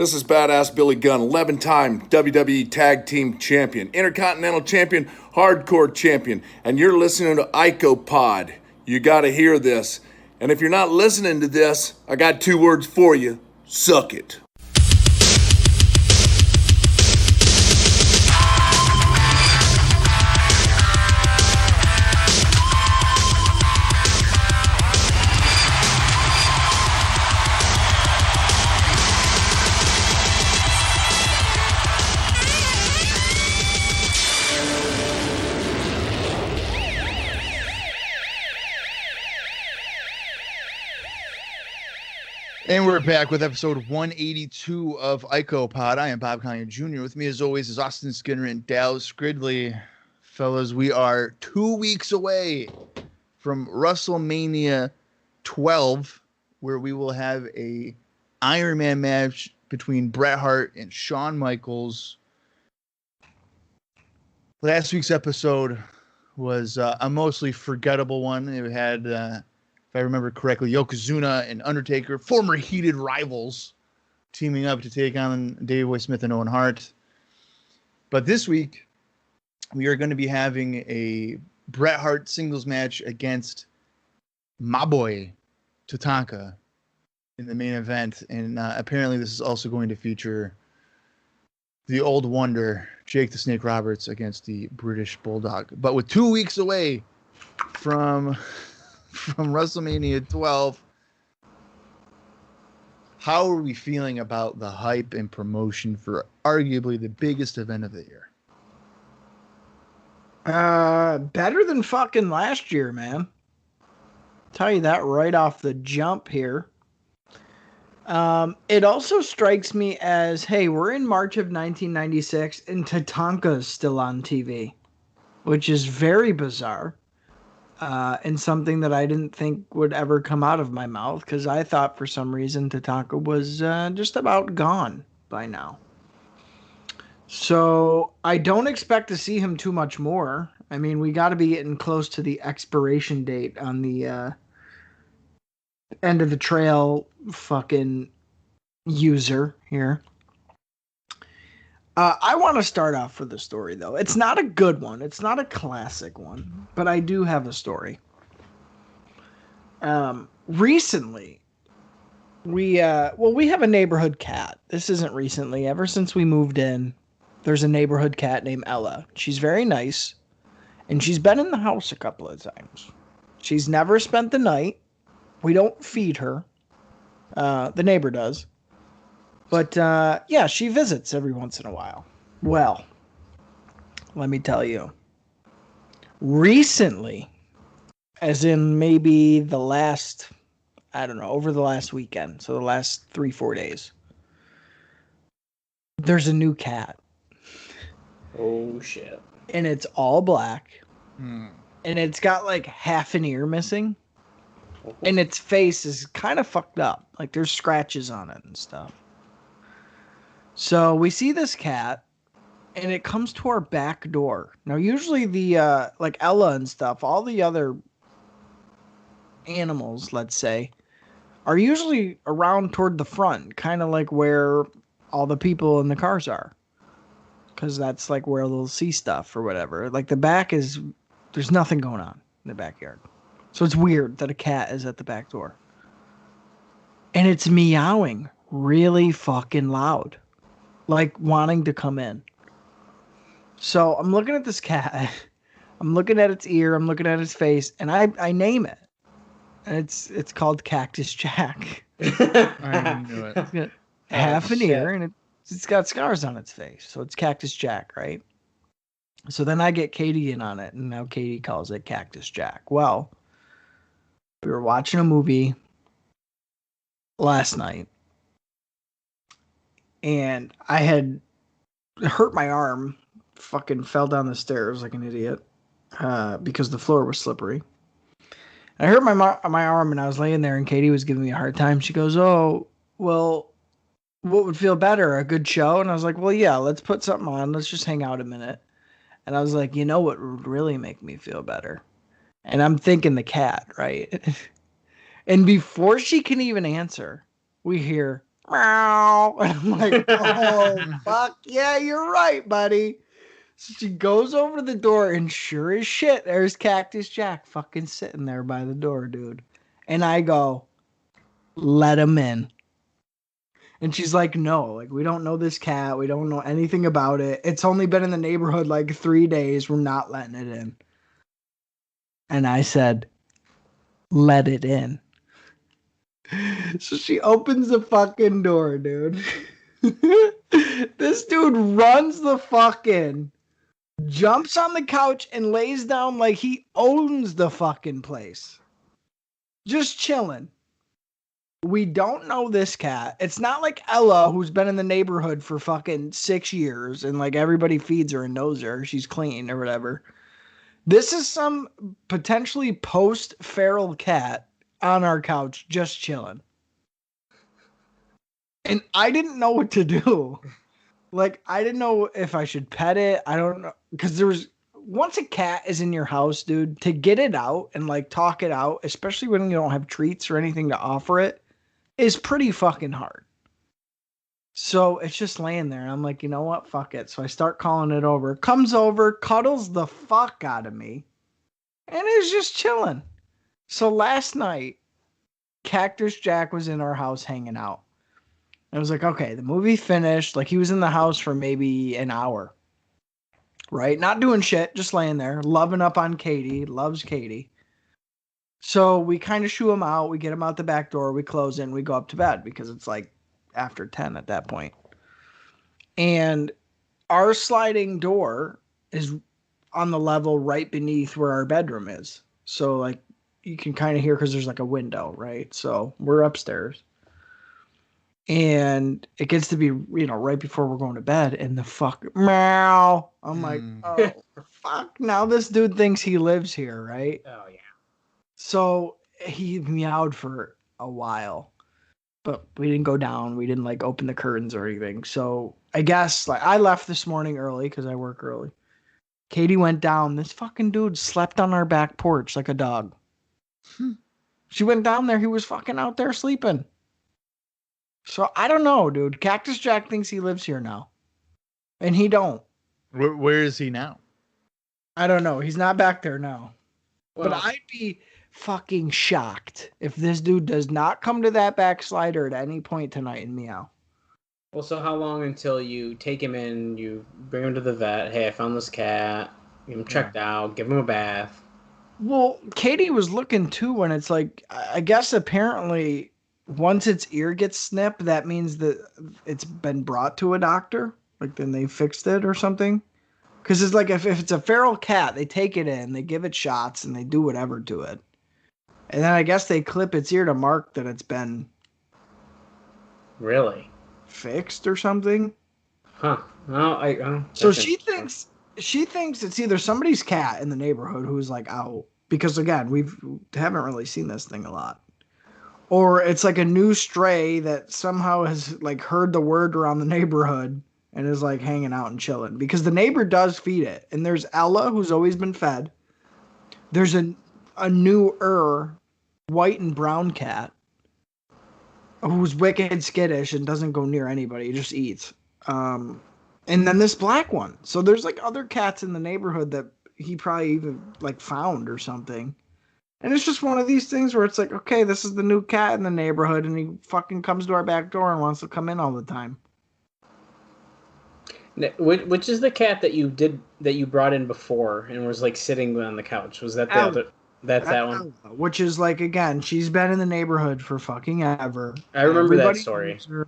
This is Badass Billy Gunn, 11-time WWE Tag Team Champion, Intercontinental Champion, Hardcore Champion, and you're listening to IcoPod. You gotta hear this. And if you're not listening to this, I got 2 words for you. Suck it. And we're back with episode 182 of IcoPod. I am Bob Collier Jr. With me, as always, is Austin Skinner and Dallas Gridley. Fellas, we are 2 weeks away from WrestleMania 12, where we will have a Iron Man match between Bret Hart and Shawn Michaels. Last week's episode was a mostly forgettable one. It had... if I remember correctly, Yokozuna and Undertaker, former heated rivals, teaming up to take on Davey Boy Smith and Owen Hart. But this week, we are going to be having a Bret Hart singles match against my boy, Tatanka, in the main event. And apparently this is also going to feature the old wonder, Jake the Snake Roberts, against the British Bulldog. But with 2 weeks away from WrestleMania 12, how are we feeling about the hype and promotion for arguably the biggest event of the year? Better than fucking last year, man. Tell you that right off the jump here. It also strikes me as, hey, we're in March of 1996 and Tatanka's still on TV, which is very bizarre. And something that I didn't think would ever come out of my mouth, because I thought for some reason Tatanka was just about gone by now. So I don't expect to see him too much more. I mean, we got to be getting close to the expiration date on the end of the trail fucking user here. I want to start off with a story, though. It's not a good one. It's not a classic one, but I do have a story. Recently, we have a neighborhood cat. This isn't recently. Ever since we moved in, there's a neighborhood cat named Ella. She's very nice, and she's been in the house a couple of times. She's never spent the night. We don't feed her. The neighbor does. But, yeah, she visits every once in a while. Well, let me tell you. Recently, as in maybe the last, I don't know, over the last weekend, so the last 3-4 days, there's a new cat. Oh, shit. And it's all black. And it's got, like, half an ear missing. And its face is kind of fucked up. Like, there's scratches on it and stuff. So we see this cat, and it comes to our back door. Now, usually the, like Ella and stuff, all the other animals, let's say, are usually around toward the front, kind of like where all the people in the cars are. Because that's like where they'll see stuff or whatever. Like the back is, there's nothing going on in the backyard. So it's weird that a cat is at the back door. And it's meowing really fucking loud. Like wanting to come in. So I'm looking at this cat. I'm looking at its ear. I'm looking at its face. And I name it. And it's called Cactus Jack. I knew it. It's got half an ear and it's got scars on its face. So it's Cactus Jack, right? So then I get Katie in on it. And now Katie calls it Cactus Jack. Well, we were watching a movie last night. And I had hurt my arm, fucking fell down the stairs like an idiot, because the floor was slippery. And I hurt my arm, and I was laying there, and Katie was giving me a hard time. She goes, "Oh, well, what would feel better, a good show?" And I was like, "Well, yeah, let's put something on. Let's just hang out a minute." And I was like, "You know what would really make me feel better?" And I'm thinking the cat, right? And before she can even answer, we hear... meow. And I'm like, oh, fuck yeah, you're right, buddy. So she goes over to the door, and sure as shit, there's Cactus Jack fucking sitting there by the door, dude. And I go, let him in. And she's like, no, like, we don't know this cat. We don't know anything about it. It's only been in the neighborhood like 3 days. We're not letting it in. And I said, let it in. So she opens the fucking door, dude. This dude runs the fucking, jumps on the couch and lays down like he owns the fucking place. Just chilling. We don't know this cat. It's not like Ella, who's been in the neighborhood for fucking 6 years and like everybody feeds her and knows her. She's clean or whatever. This is some potentially post-feral cat on our couch just chilling. And I didn't know what to do. Like, I didn't know if I should pet it. I don't know. Because once a cat is in your house, dude, to get it out and like talk it out, especially when you don't have treats or anything to offer it, is pretty fucking hard. So it's just laying there. And I'm like, you know what? Fuck it. So I start calling it over. Comes over, cuddles the fuck out of me, and is just chilling. So last night, Cactus Jack was in our house hanging out. I was like, okay, the movie finished. Like, he was in the house for maybe an hour. Right? Not doing shit, just laying there, loving up on Katie. Loves Katie. So we kind of shoo him out. We get him out the back door. We close it and we go up to bed because it's like after 10 at that point. And our sliding door is on the level right beneath where our bedroom is. So like you can kind of hear because there's like a window, right? So we're upstairs. And it gets to be, you know, right before we're going to bed, and the fuck meow. I'm like, oh fuck. Now this dude thinks he lives here, right? Oh yeah. So he meowed for a while, but we didn't go down. We didn't like open the curtains or anything. So I guess like I left this morning early because I work early. Katie went down. This fucking dude slept on our back porch like a dog. She went down there. He was fucking out there sleeping. So I don't know, dude. Cactus Jack thinks he lives here now, and he don't. Where is he now? I don't know. He's not back there now. Well, But I'd be fucking shocked if this dude does not come to that backslider at any point tonight and meow. well, so how long until you take him in, you bring him to the vet? Hey, I found this cat. Get him checked out. Give him a bath. Well, Katie was looking too when it's like, I guess apparently once its ear gets snipped, that means that it's been brought to a doctor. Like then they fixed it or something. Because it's like if it's a feral cat, they take it in, they give it shots, and they do whatever to it. And then I guess they clip its ear to mark that it's been Really? fixed or something. Huh. No, So she thinks it's either somebody's cat in the neighborhood who's like out, because again, we haven't really seen this thing a lot. Or it's like a new stray that somehow has like heard the word around the neighborhood and is like hanging out and chilling, because the neighbor does feed it. And there's Ella, who's always been fed. There's a newer white and brown cat who's wicked skittish and doesn't go near anybody. He just eats. And then this black one. So there's like other cats in the neighborhood that he probably even like found or something. And it's just one of these things where it's like, okay, this is the new cat in the neighborhood, and he fucking comes to our back door and wants to come in all the time. Which is the cat that you brought in before and was like sitting on the couch? Was that the other? That's that one. Which is like, again, she's been in the neighborhood for fucking ever. I remember that Everybody story. knows her.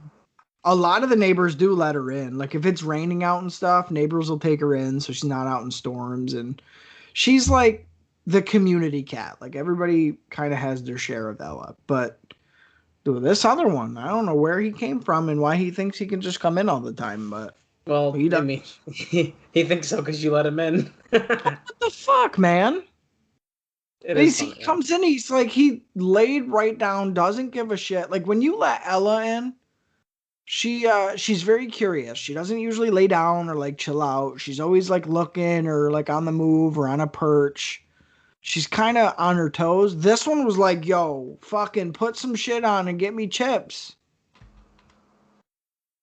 A lot of the neighbors do let her in. Like if it's raining out and stuff, neighbors will take her in so she's not out in storms. And she's like the community cat. Like everybody kind of has their share of Ella. But dude, this other one, I don't know where he came from and why he thinks he can just come in all the time. But Well, he I does. mean, he thinks so because you let him in. What the fuck, man? He comes in, he's like, he laid right down, doesn't give a shit. Like when you let Ella in, she's very curious. She doesn't usually lay down or like chill out. She's always like looking or like on the move or on a perch. She's kind of on her toes. This one was like, yo, fucking put some shit on and get me chips.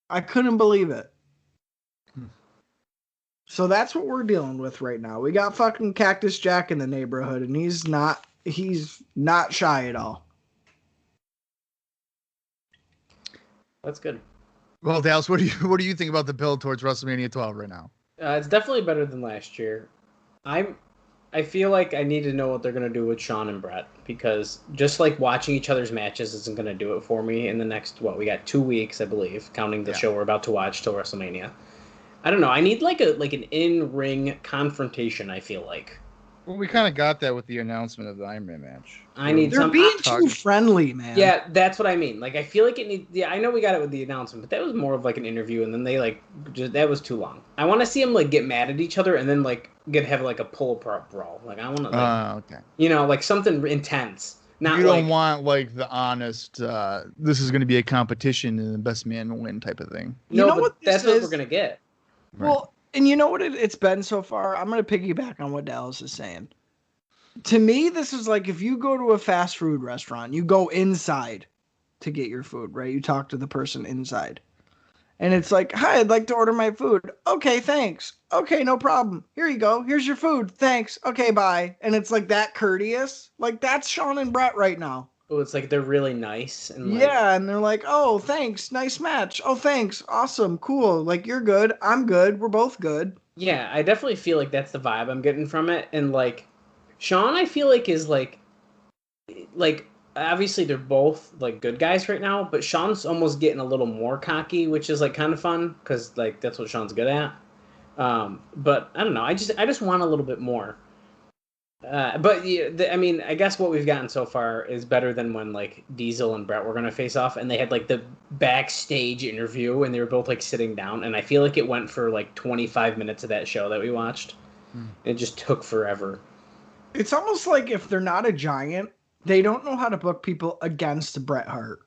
I couldn't believe it. So that's what we're dealing with right now. We got fucking Cactus Jack in the neighborhood, and he's not shy at all. That's good. Well, Dallas, what do you think about the build towards WrestleMania 12 right now? It's definitely better than last year. I feel like I need to know what they're going to do with Shawn and Bret, because just like watching each other's matches isn't going to do it for me in the next, we got 2 weeks, I believe, counting the show we're about to watch till WrestleMania. I don't know. I need like an in-ring confrontation, I feel like. Well, we kind of got that with the announcement of the Iron Man match. They're being too friendly, man. Yeah, that's what I mean. Like, I feel like it needs... Yeah, I know we got it with the announcement, but that was more of like an interview, and then they like... that was too long. I want to see them like get mad at each other and then like have like a pull-up brawl. Like, I want to like... okay. You know, like something intense. Not you don't want like the honest, this is going to be a competition and the best man will win type of thing. No, you know what that's what we're going to get. Well... Right. And you know what it's been so far? I'm going to piggyback on what Dallas is saying. To me, this is like if you go to a fast food restaurant, you go inside to get your food, right? You talk to the person inside. And it's like, hi, I'd like to order my food. Okay, thanks. Okay, no problem. Here you go. Here's your food. Thanks. Okay, bye. And it's like that courteous. Like that's Shawn and Bret right now. Oh, it's like they're really nice. And like... Yeah, and they're like, oh, thanks. Nice match. Oh, thanks. Awesome. Cool. Like, you're good. I'm good. We're both good. Yeah, I definitely feel like that's the vibe I'm getting from it. And, like, Shawn, I feel like, is, like, obviously they're both, like, good guys right now, but Shawn's almost getting a little more cocky, which is, like, kind of fun, because, like, that's what Shawn's good at. But, I don't know. I just want a little bit more. But I mean, I guess what we've gotten so far is better than when like Diesel and Bret were gonna face off, and they had like the backstage interview, and they were both like sitting down, and I feel like it went for like 25 minutes of that show that we watched. It just took forever. It's almost like if they're not a giant, they don't know how to book people against Bret Hart.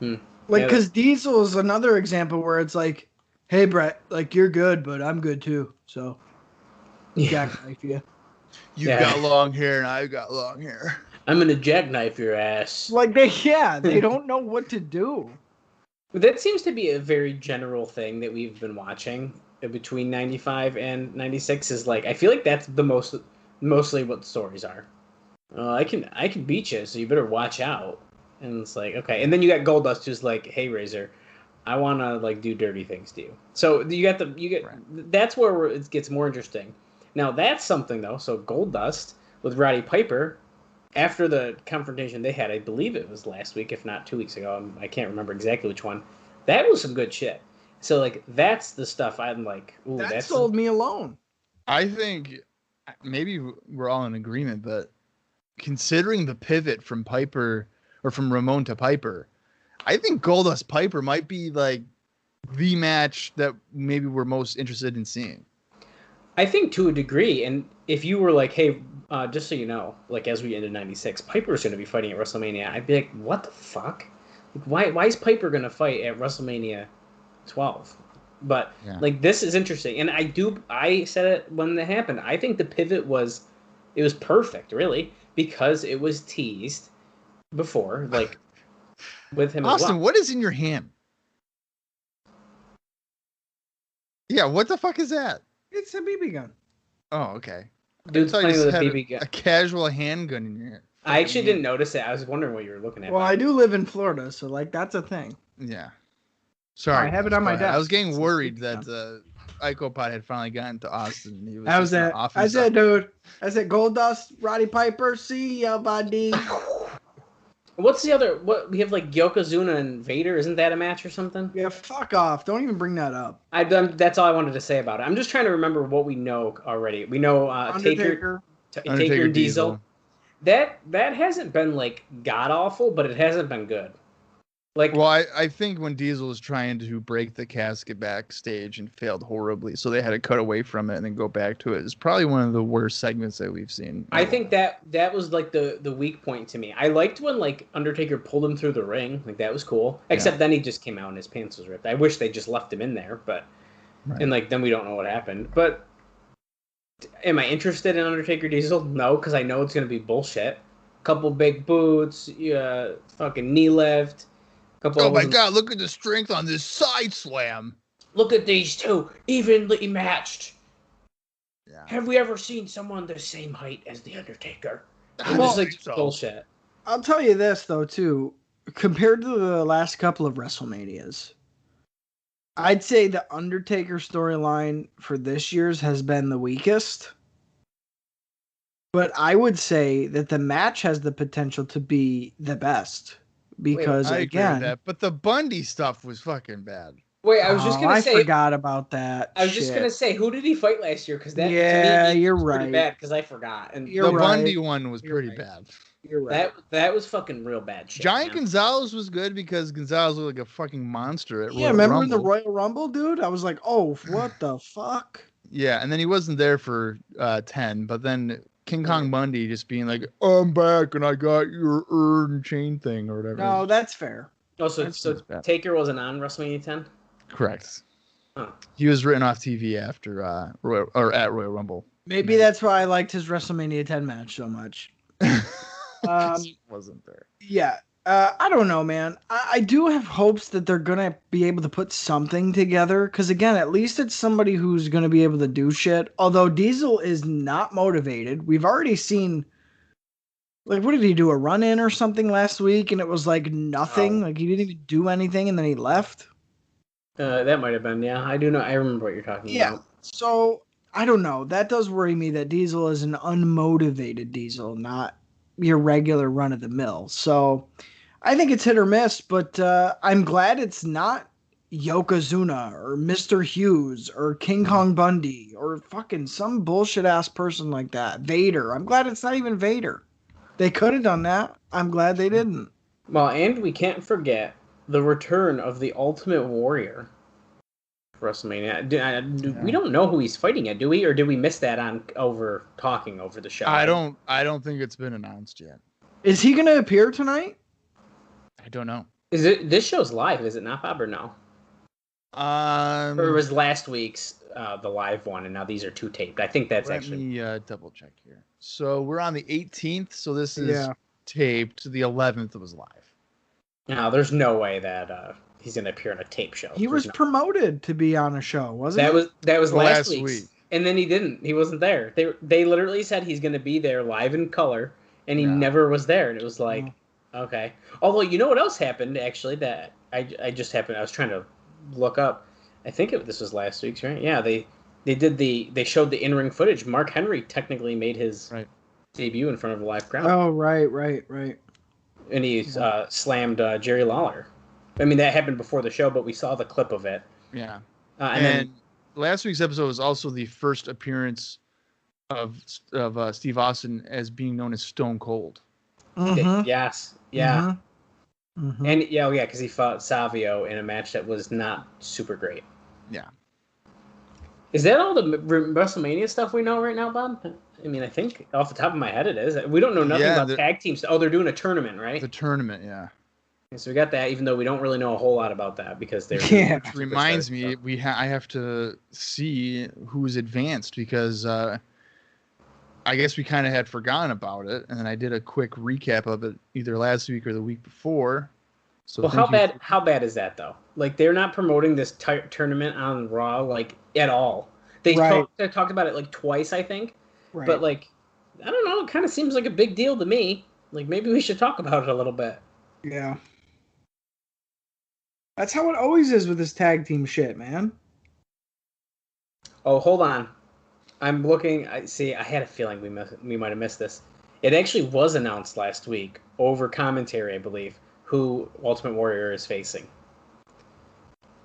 Like, because Diesel is another example where it's like, hey Bret, like you're good, but I'm good too, so. Jackknife you. You've got long hair and I've got long hair. I'm gonna jackknife your ass. Like they don't know what to do. That seems to be a very general thing that we've been watching between 95 and 96 is like, I feel like that's the mostly what the stories are. I can beat you, so you better watch out. And it's like, okay. And then you got Goldust who's like, hey Razor, I want to like do dirty things to you. So that's where it gets more interesting. Now that's something though. So Goldust with Roddy Piper, after the confrontation they had, I believe it was last week, if not 2 weeks ago. I can't remember exactly which one. That was some good shit. So like that's the stuff I'm like, ooh, that sold me alone. I think maybe we're all in agreement, but considering the pivot from Piper or from Ramon to Piper, I think Goldust Piper might be like the match that maybe we're most interested in seeing. I think to a degree, and if you were like, hey, just so you know, like as we ended 96, Piper's going to be fighting at WrestleMania, I'd be like, what the fuck? Like, why is Piper going to fight at WrestleMania 12? But like this is interesting, and I said it when that happened. I think the pivot was perfect, really, because it was teased before, like with him. Austin, as well. What is in your hand? Yeah, what the fuck is that? It's a BB gun. Oh, okay. Dude's playing with a BB gun. A casual handgun in your hand. I actually didn't notice it. I was wondering what you were looking at. Well, I do live in Florida, so like that's a thing. Yeah. Sorry. I have it on my desk. I was getting worried that IcoPod had finally gotten to Austin. I said, dude. I said, Goldust, Roddy Piper, see ya, buddy. What's the other? What we have like Yokozuna and Vader? Isn't that a match or something? Yeah, fuck off! Don't even bring that up. That's all I wanted to say about it. I'm just trying to remember what we know already. We know Taker and Diesel. That hasn't been like god awful, but it hasn't been good. Like, well, I think when Diesel was trying to break the casket backstage and failed horribly, so they had to cut away from it and then go back to it. It's probably one of the worst segments that we've seen. I think that was like the weak point to me. I liked when like Undertaker pulled him through the ring, like that was cool. Except then he just came out and his pants was ripped. I wish they just left him in there, but and like then we don't know what happened. But am I interested in Undertaker Diesel? No, because I know it's gonna be bullshit. Couple big boots, fucking knee lift. Oh my God! Look at the strength on this side slam. Look at these two, evenly matched. Yeah. Have we ever seen someone the same height as the Undertaker? It Well, was like bullshit. I'll tell you this though too, compared to the last couple of WrestleManias, I'd say the Undertaker storyline for this year's has been the weakest. But I would say that the match has the potential to be the best because I agree with again, that, but the Bundy stuff was fucking bad. Wait, I was just gonna say. I forgot about that. I was just gonna say, who did he fight last year? Because that Yeah, to me, you're was pretty right. bad because I forgot. And You're The right. Bundy one was You're pretty right. bad. You're right. that was fucking real bad shit. Giant man. Gonzalez was good because Gonzalez looked like a fucking monster at Royal remember Rumble. the Royal Rumble, dude? I was like, oh, what the fuck? Yeah, and then he wasn't there for 10, but then King Kong Bundy just being like, I'm back and I got your urn chain thing or whatever. No, that's fair. Oh, so bad. Taker wasn't on WrestleMania 10? Correct. Huh. He was written off TV after at Royal Rumble. Maybe that's why I liked his WrestleMania 10 match so much. Wasn't there. Yeah. I don't know, man. I do have hopes that they're going to be able to put something together. Because, again, at least it's somebody who's going to be able to do shit. Although Diesel is not motivated. We've already seen, like, what did he do? A run-in or something last week? And it was, like, nothing. Like, he didn't even do anything, and then he left. That might have been, yeah. I do know. I remember what you're talking about. So, I don't know. That does worry me that Diesel is an unmotivated Diesel, not your regular run-of-the-mill. So I think it's hit or miss, but I'm glad it's not Yokozuna or Mr. Hughes or King Kong Bundy or fucking some bullshit-ass person like that. Vader. I'm glad it's not even Vader. They could have done that. I'm glad they didn't. Well, and we can't forget the return of the Ultimate Warrior for WrestleMania. We don't know who he's fighting yet, do we? Or did we miss that on talking over the show? I don't think it's been announced yet. Is he going to appear tonight? I don't know. Is it this show's live? Is it not, Bob, or no? Or it was last week's the live one, and now these are two taped. I think that's Let me double check here. So we're on the 18th, so this is taped. The 11th was live. No, there's no way that he's going to appear on a tape show. He was promoted to be on a show, wasn't he? That was last week. And then he didn't. He wasn't there. They literally said he's going to be there live in color, and he never was there. And it was like, okay. Although, you know what else happened, actually, that I was trying to look up. I think this was last week's, right? Yeah, they showed the in-ring footage. Mark Henry technically made his debut in front of a live crowd. Oh, right. And he slammed Jerry Lawler. I mean, that happened before the show, but we saw the clip of it. Yeah. And then last week's episode was also the first appearance of Steve Austin as being known as Stone Cold. Mm-hmm. Yes. Yeah. Mm-hmm. And because he fought Savio in a match that was not super great. Yeah. Is that all the WrestleMania stuff we know right now, Bob? I mean, I think off the top of my head it is. We don't know nothing about tag teams. Oh, they're doing a tournament, right? The tournament, yeah. So we got that, even though we don't really know a whole lot about that because they're Which reminds me, I have to see who's advanced because I guess we kind of had forgotten about it, and then I did a quick recap of it either last week or the week before. So well, how bad is that though? Like they're not promoting this tournament on Raw like at all. They talked about it like twice, I think. Right. But like, I don't know. It kind of seems like a big deal to me. Like maybe we should talk about it a little bit. Yeah. That's how it always is with this tag team shit, man. Oh, hold on. I'm looking. I had a feeling we might have missed this. It actually was announced last week over commentary, I believe, who Ultimate Warrior is facing.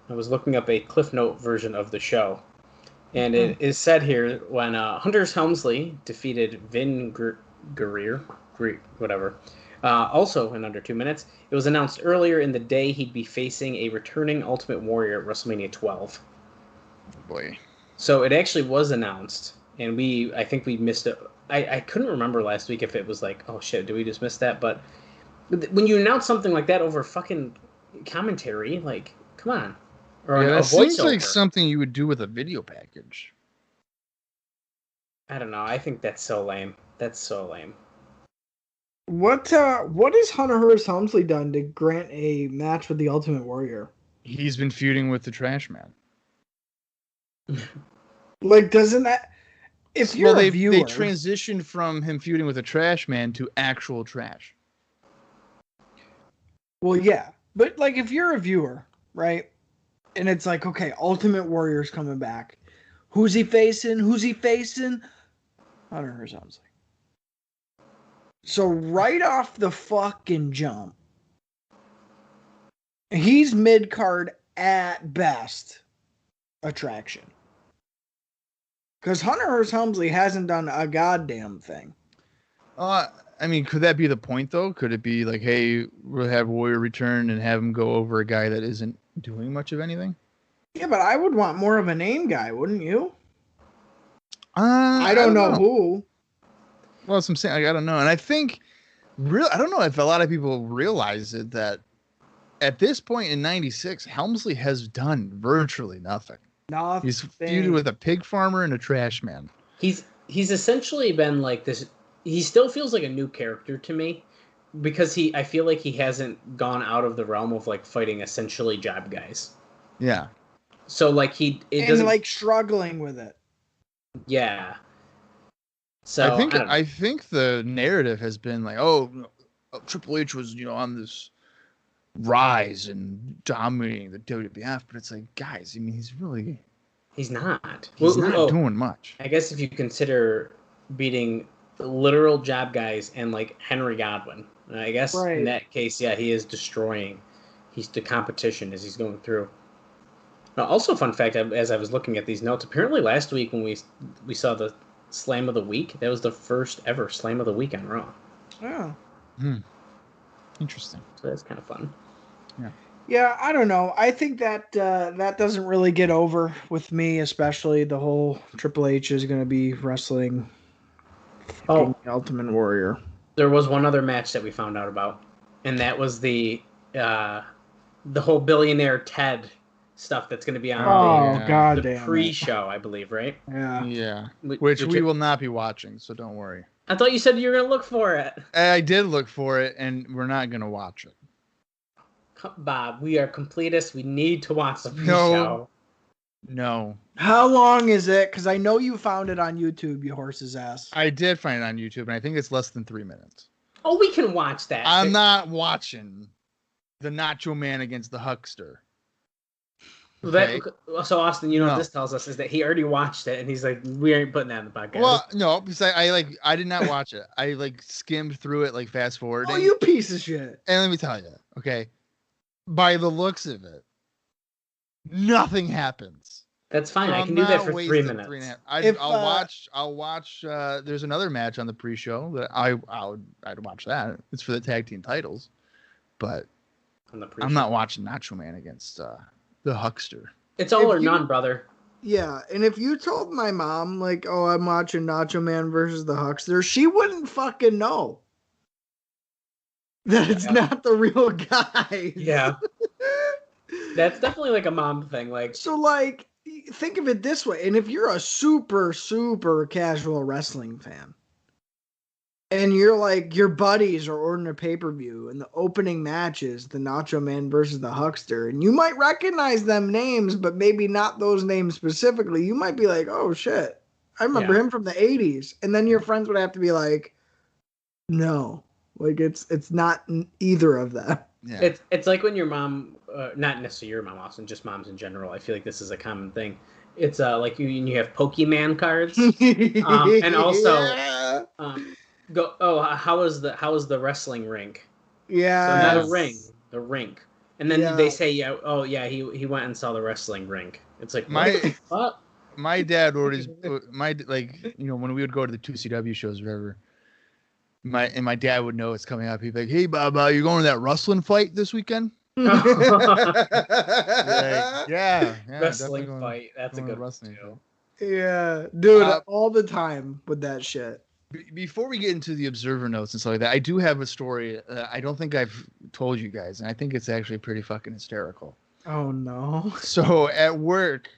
I was looking up a Cliff Note version of the show, and it is said here when Hunter Helmsley defeated Vin Guerrero, whatever. Also in under 2 minutes, it was announced earlier in the day he'd be facing a returning Ultimate Warrior at WrestleMania 12. Boy. So it actually was announced, and I think we missed it. I couldn't remember last week if it was like, oh shit, did we just miss that? But when you announce something like that over fucking commentary, like, come on. Or that seems like something you would do with a video package. I don't know. I think that's so lame. That's so lame. What has Hunter Hearst Helmsley done to grant a match with the Ultimate Warrior? He's been feuding with the Trash Man. Like, doesn't that... If you're a viewer... They transitioned from him feuding with the Trash Man to actual trash. Well, yeah. But, like, if you're a viewer, right? And it's like, okay, Ultimate Warrior's coming back. Who's he facing? Hunter Hearst Helmsley. So right off the fucking jump, he's mid-card at best attraction. Because Hunter Hearst Helmsley hasn't done a goddamn thing. I mean, could that be the point, though? Could it be like, hey, we'll have Warrior return and have him go over a guy that isn't doing much of anything? Yeah, but I would want more of a name guy, wouldn't you? I don't know who. Well, that's what I'm saying. Like, I don't know. And I think, I don't know if a lot of people realize it, that at this point in 96, Helmsley has done virtually nothing. Nothing. He's feuded with a pig farmer and a trash man. He's essentially been like this. He still feels like a new character to me because I feel like he hasn't gone out of the realm of like fighting essentially job guys. Yeah. So like doesn't like struggling with it. Yeah. So I think the narrative has been like, Triple H was, on this rise and dominating the WWF, but it's like, guys, I mean, he's not doing much. I guess if you consider beating literal job guys and like Henry Godwin, I guess in that case, yeah, he is destroying. He's the competition as he's going through. Now, also, fun fact, as I was looking at these notes, apparently last week when we saw the Slam of the Week, that was the first ever Slam of the Week on Raw. Oh. Interesting. So that's kind of fun. Yeah. Yeah, I don't know. I think that that doesn't really get over with me, especially the whole Triple H is going to be wrestling Ultimate Warrior. There was one other match that we found out about, and that was the whole Billionaire Ted stuff that's going to be on the pre-show, I believe, right? Yeah. Yeah. Which we will not be watching, so don't worry. I thought you said you were going to look for it. I did look for it, and we're not going to watch it. Bob, we are completists. We need to watch the pre-show. No. How long is it? Because I know you found it on YouTube, you horse's ass. I did find it on YouTube, and I think it's less than 3 minutes. Oh, we can watch that. I'm not watching the Nacho Man against the Huckster. Okay. So Austin, what this tells us is that he already watched it, and he's like, "We ain't putting that in the podcast." Well, no, because I did not watch it. I skimmed through it, fast forward. Oh, you piece of shit! And let me tell you, okay, by the looks of it, nothing happens. That's fine. So I can do that for 3 minutes. I'll watch. There's another match on the pre-show that I'd watch that. It's for the tag team titles, but I'm not watching Nacho Man against the Huckster. It's all or none, brother. Yeah, and if you told my mom, I'm watching Nacho Man versus the Huckster, she wouldn't fucking know that it's not the real guy. Yeah. That's definitely a mom thing. So, think of it this way, and if you're a super, super casual wrestling fan, and you're your buddies are ordering a pay-per-view, and the opening match is the Nacho Man versus the Huckster, and you might recognize them names, but maybe not those names specifically. You might be like, oh shit, I remember him from the 80s. And then your friends would have to be like, no, it's not either of them. Yeah. It's like when your mom, not necessarily your mom, Austin, just moms in general. I feel like this is a common thing. It's like you have Pokemon cards, and also how is the wrestling rink? Yeah, so not a ring, the rink. And then they say, he went and saw the wrestling rink. It's like my dad always when we would go to the 2CW shows or whatever. My dad would know it's coming up. He'd be like, "Hey, Bob, you going to that wrestling fight this weekend?" Yeah, wrestling fight. That's a good wrestling too. Yeah, dude, all the time with that shit. Before we get into the Observer notes and stuff like that, I do have a story. I don't think I've told you guys, and I think it's actually pretty fucking hysterical. Oh no! So at work,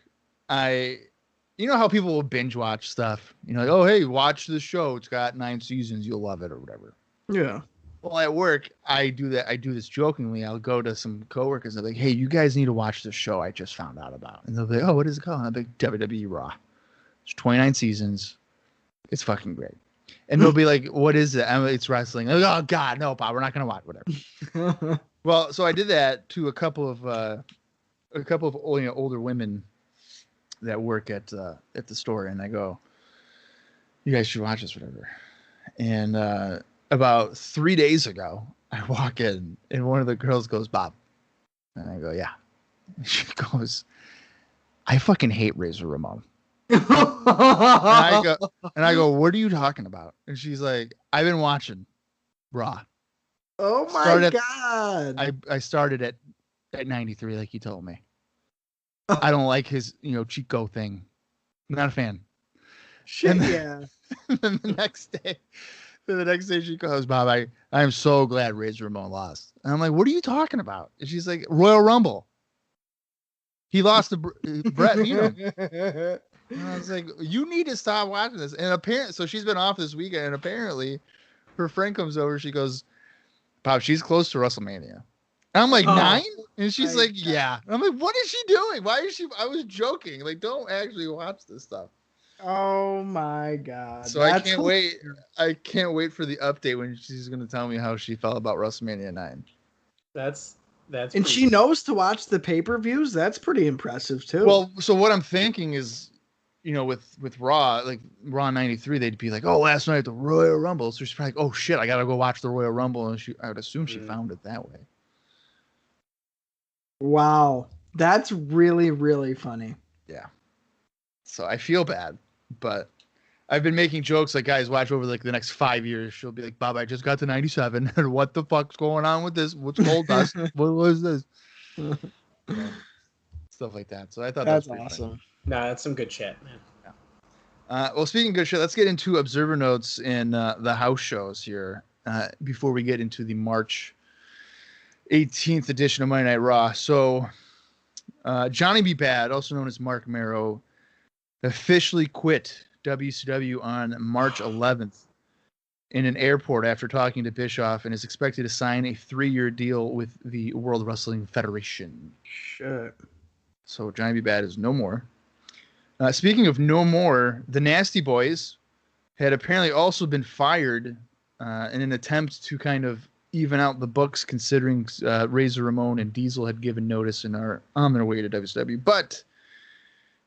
you know how people will binge watch stuff? Oh, hey, watch this show. It's got 9 seasons. You'll love it or whatever. Yeah. Well, at work, I do that. I do this jokingly. I'll go to some coworkers and they're like, "Hey, you guys need to watch this show I just found out about." And they'll be like, "Oh, what is it called?" And I'll be like, WWE Raw. It's 29 seasons. It's fucking great. And they'll be like, "What is it?" I'm like, "It's wrestling." I'm like, "Oh God, no, Bob, we're not gonna watch whatever." Well, so I did that to a couple of older women that work at the store, and I go, "You guys should watch this, whatever." And about 3 days ago, I walk in and one of the girls goes, "Bob," and I go, "Yeah." And she goes, "I fucking hate Razor Ramon." and I go, "What are you talking about?" And she's like, "I've been watching Raw." Oh my God. I started at 93, like he told me. I don't like his, Chico thing. I'm not a fan. Shit, And yeah. then the next day she goes, "Bob, I am so glad Razor Ramon lost." And I'm like, "What are you talking about?" And she's like, "Royal Rumble. He lost to Bret beat him." And I was like, "You need to stop watching this." And apparently, so she's been off this weekend, and apparently her friend comes over. She goes, "Bob, she's close to WrestleMania." And I'm like, 9? And she's like, "Yeah." And I'm like, "What is she doing? Why is she?" I was joking. Like, don't actually watch this stuff. Oh my God. So I can't wait. I can't wait for the update when she's going to tell me how she felt about WrestleMania 9. That's and she knows to watch the pay-per-views. That's pretty impressive too. Well, so what I'm thinking is, with Raw, like Raw 93, they'd be like, "Oh, last night at the Royal Rumble." So she's probably like, "Oh shit, I got to go watch the Royal Rumble." And I would assume she found it that way. Wow. That's really, really funny. Yeah. So I feel bad, but I've been making jokes like, "Guys, watch over like the next 5 years." She'll be like, "Bob, I just got to 97. And what the fuck's going on with this? What's Goldust? What was this?" Stuff like that. So I thought that's that was awesome. Funny. No, that's some good shit, man. Yeah. Well, speaking of good shit, let's get into observer notes in the house shows here before we get into the March 18th edition of Monday Night Raw. So Johnny B. Bad, also known as Mark Marrow, officially quit WCW on March 11th in an airport after talking to Bischoff, and is expected to sign a 3-year deal with the World Wrestling Federation. Shit. So Johnny B. Bad is no more. Speaking of no more, the Nasty Boys had apparently also been fired in an attempt to kind of even out the books, considering Razor Ramon and Diesel had given notice and are on their way to WCW. But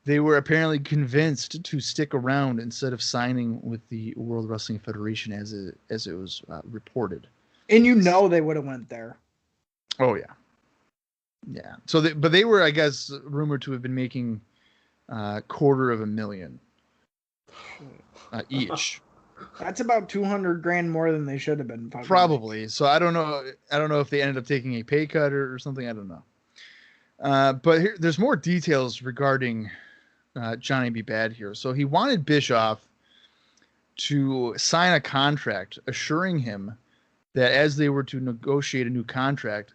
they were apparently convinced to stick around instead of signing with the World Wrestling Federation as it was reported. And they would have went there. Oh, yeah. Yeah. So, but they were, I guess, rumored to have been making $250,000 each. That's about $200,000 more than they should have been. Probably. So I don't know if they ended up taking a pay cut or something. I don't know. But there's more details regarding Johnny B. Bad here. So he wanted Bischoff to sign a contract assuring him that as they were to negotiate a new contract,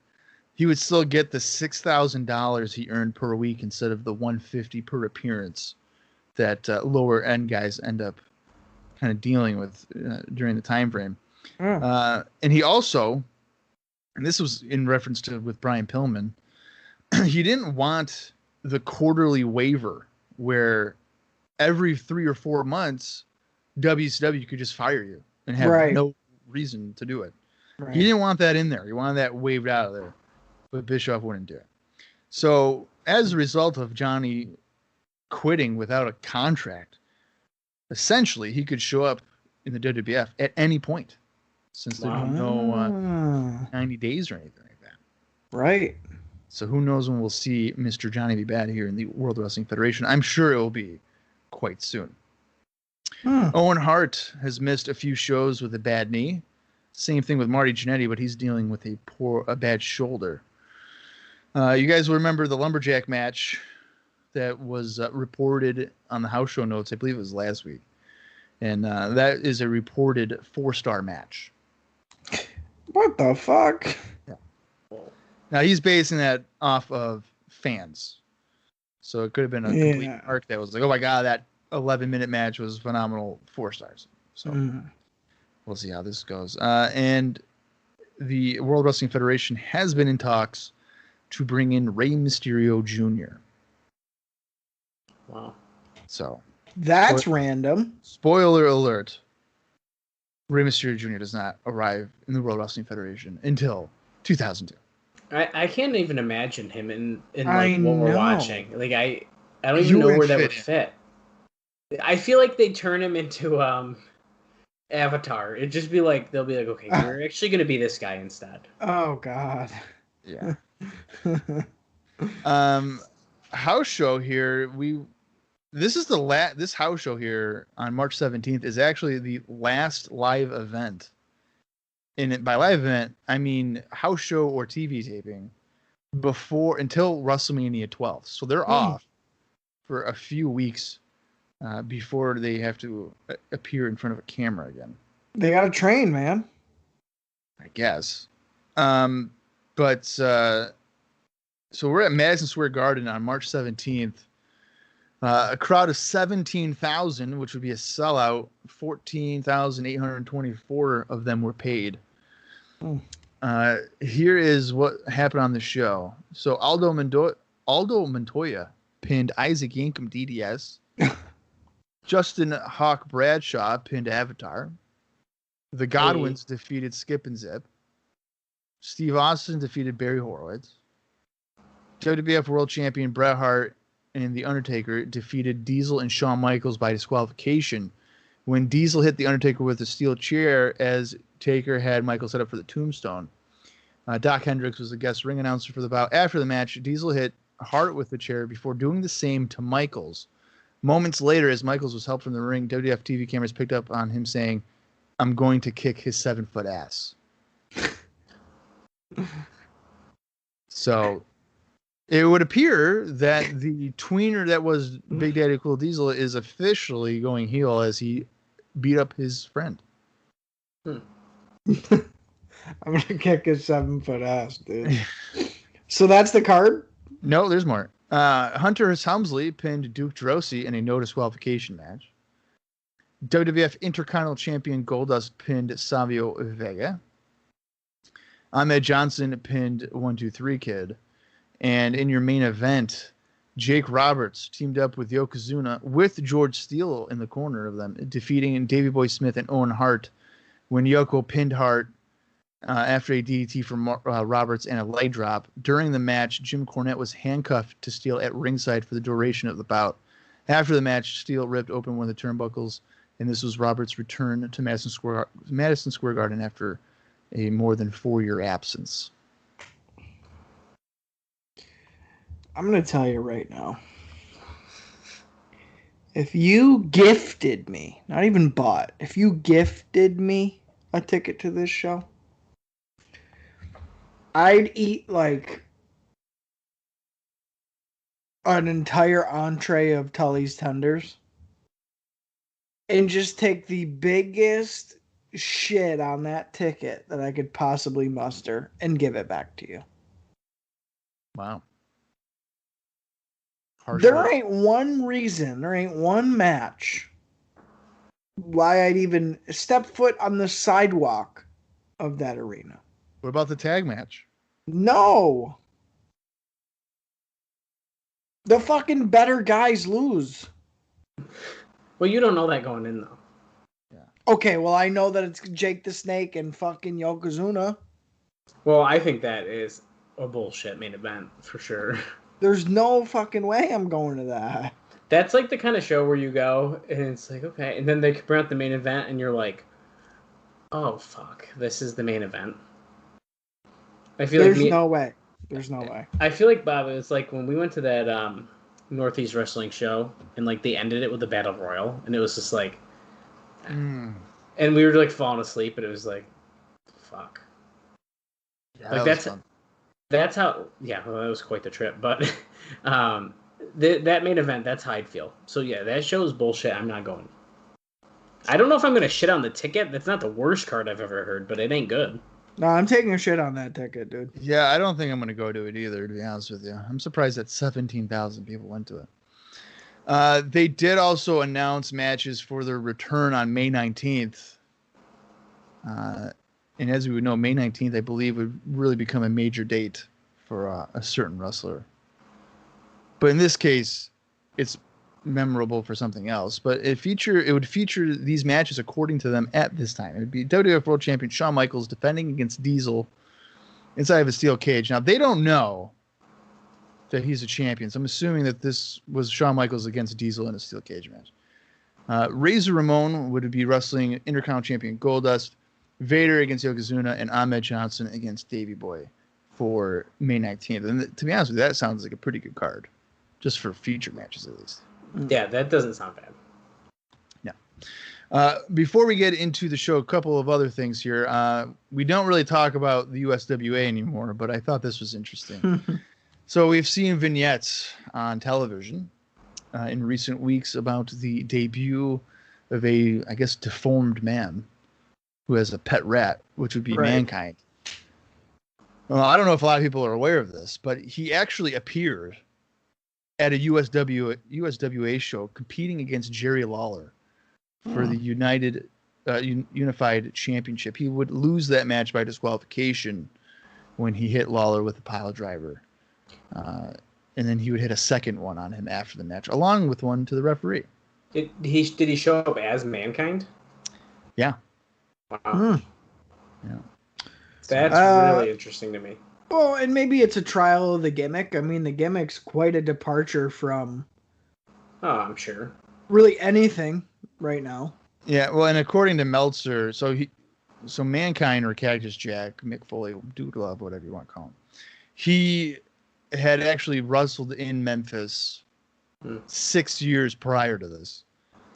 he would still get the $6,000 he earned per week instead of the $150 per appearance that lower end guys end up kind of dealing with during the time frame. And he also, and this was in reference to with Brian Pillman, he didn't want the quarterly waiver where every 3 or 4 months WCW could just fire you and have no reason to do it. Right. He didn't want that in there. He wanted that waived out of there, but Bischoff wouldn't do it. So as a result of Johnny quitting without a contract, essentially he could show up in the WWF at any point, since there's no 90 days or anything like that. Right. So who knows when we'll see Mr. Johnny B. Bad here in the World Wrestling Federation. I'm sure it will be quite soon. Owen Hart has missed a few shows with a bad knee. Same thing with Marty Jannetty, but he's dealing with a bad shoulder. You guys will remember the Lumberjack match that was reported on the house show notes. I believe it was last week. And that is a reported 4-star match. What the fuck? Yeah. Now, he's basing that off of fans. So it could have been a complete arc that was like, oh my God, that 11-minute match was phenomenal, 4 stars. So we'll see how this goes. And the World Wrestling Federation has been in talks to bring in Rey Mysterio Jr. Wow. So That's random. spoiler alert. Rey Mysterio Jr. does not arrive in the World Wrestling Federation until 2002. I can't even imagine him in I like what we're know. watching. Like I don't You even know where wouldn't that fit would in. fit. I feel like they turn him into Avatar. It'd just be like they'll be like, okay, you're actually gonna be this guy instead. Oh God. Yeah. House show here. This is this house show here on March 17th is actually the last live event. And by live event, I mean house show or TV taping until WrestleMania 12. So they're off for a few weeks before they have to appear in front of a camera again. They got to train, man. I guess. So we're at Madison Square Garden on March 17th. A crowd of 17,000, which would be a sellout. 14,824 of them were paid. Here is what happened on the show. So Aldo Montoya pinned Isaac Yankem DDS. Justin Hawk Bradshaw pinned Avatar. The Godwins defeated Skip and Zip. Steve Austin defeated Barry Horowitz. WWF World Champion Bret Hart and The Undertaker defeated Diesel and Shawn Michaels by disqualification when Diesel hit The Undertaker with a steel chair as Taker had Michael set up for the tombstone. Doc Hendricks was the guest ring announcer for the bout. After the match, Diesel hit Hart with the chair before doing the same to Michaels. Moments later, as Michaels was helped from the ring, WWF TV cameras picked up on him saying, "I'm going to kick his 7-foot ass." So it would appear that the tweener that was Big Daddy Cool Diesel is officially going heel as he beat up his friend. I'm gonna kick his 7-foot ass, dude. So that's the card? No, there's more. Hunter Helmsley pinned Duke Drosy in a no disqualification match. WWF Intercontinental Champion Goldust pinned Savio Vega. Ahmed Johnson pinned 1-2-3 Kid. And in your main event, Jake Roberts teamed up with Yokozuna with George Steele in the corner of them, defeating Davey Boy Smith and Owen Hart when Yoko pinned Hart after a DDT from Roberts and a leg drop. During the match, Jim Cornette was handcuffed to Steele at ringside for the duration of the bout. After the match, Steele ripped open one of the turnbuckles, and this was Roberts' return to Madison Square Garden after a more than 4-year absence. I'm going to tell you right now. If you gifted me, not even bought, if you gifted me a ticket to this show, I'd eat like an entire entree of Tully's tenders and just take the biggest shit on that ticket that I could possibly muster and give it back to you. Wow. There ain't one reason, there ain't one match why I'd even step foot on the sidewalk of that arena. What about the tag match? No. The fucking better guys lose. Well, you don't know that going in, though. Yeah. Okay, well, I know that it's Jake the Snake and fucking Yokozuna. Well, I think that is a bullshit main event, for sure. There's no fucking way I'm going to that. That's like the kind of show where you go, and it's like, okay, and then they bring out the main event, and you're like, oh, fuck, this is the main event. I feel There's no way. There's no way. I feel like, Bob, it's like when we went to that Northeast Wrestling show, and like they ended it with the Battle Royal, and it was just like, and we were like falling asleep, but it was like, fuck. Yeah, like that's how. Yeah, well, that was quite the trip, but that main event, that's how I'd feel. So yeah, that show is bullshit. I'm not going. I don't know if I'm gonna shit on the ticket. That's not the worst card I've ever heard, but it ain't good. No, I'm taking a shit on that ticket, dude. Yeah, I don't think I'm going to go to it either, to be honest with you. I'm surprised that 17,000 people went to it. They did also announce matches for their return on May 19th. And And as we would know, May 19th, I believe, would really become a major date for a certain wrestler. But in this case, it's memorable for something else. But it would feature these matches according to them at this time. It would be WWF World Champion Shawn Michaels defending against Diesel inside of a steel cage. Now, they don't know that he's a champion, so I'm assuming that this was Shawn Michaels against Diesel in a steel cage match. Razor Ramon would be wrestling Intercontinental Champion Goldust, Vader against Yokozuna, and Ahmed Johnson against Davey Boy for May 19th. And to be honest with you, that sounds like a pretty good card, just for future matches at least. Yeah, that doesn't sound bad. Yeah. Before we get into the show, a couple of other things here. We don't really talk about the USWA anymore, but I thought this was interesting. So we've seen vignettes on television in recent weeks about the debut of a, I guess, deformed man who has a pet rat, which would be Mankind. Well, I don't know if a lot of people are aware of this, but he actually appeared at a USWA show competing against Jerry Lawler for the Unified Championship. He would lose that match by disqualification when he hit Lawler with a pile driver. And then he would hit a second one on him after the match, along with one to the referee. Did he show up as Mankind? Yeah. Wow. Yeah. That's really interesting to me. Well, and maybe it's a trial of the gimmick. I mean, the gimmick's quite a departure from Oh, I'm sure. really anything right now. Yeah, well, and according to Meltzer, so Mankind or Cactus Jack, Mick Foley, Dude Love, whatever you want to call him, he had actually wrestled in Memphis 6 years prior to this.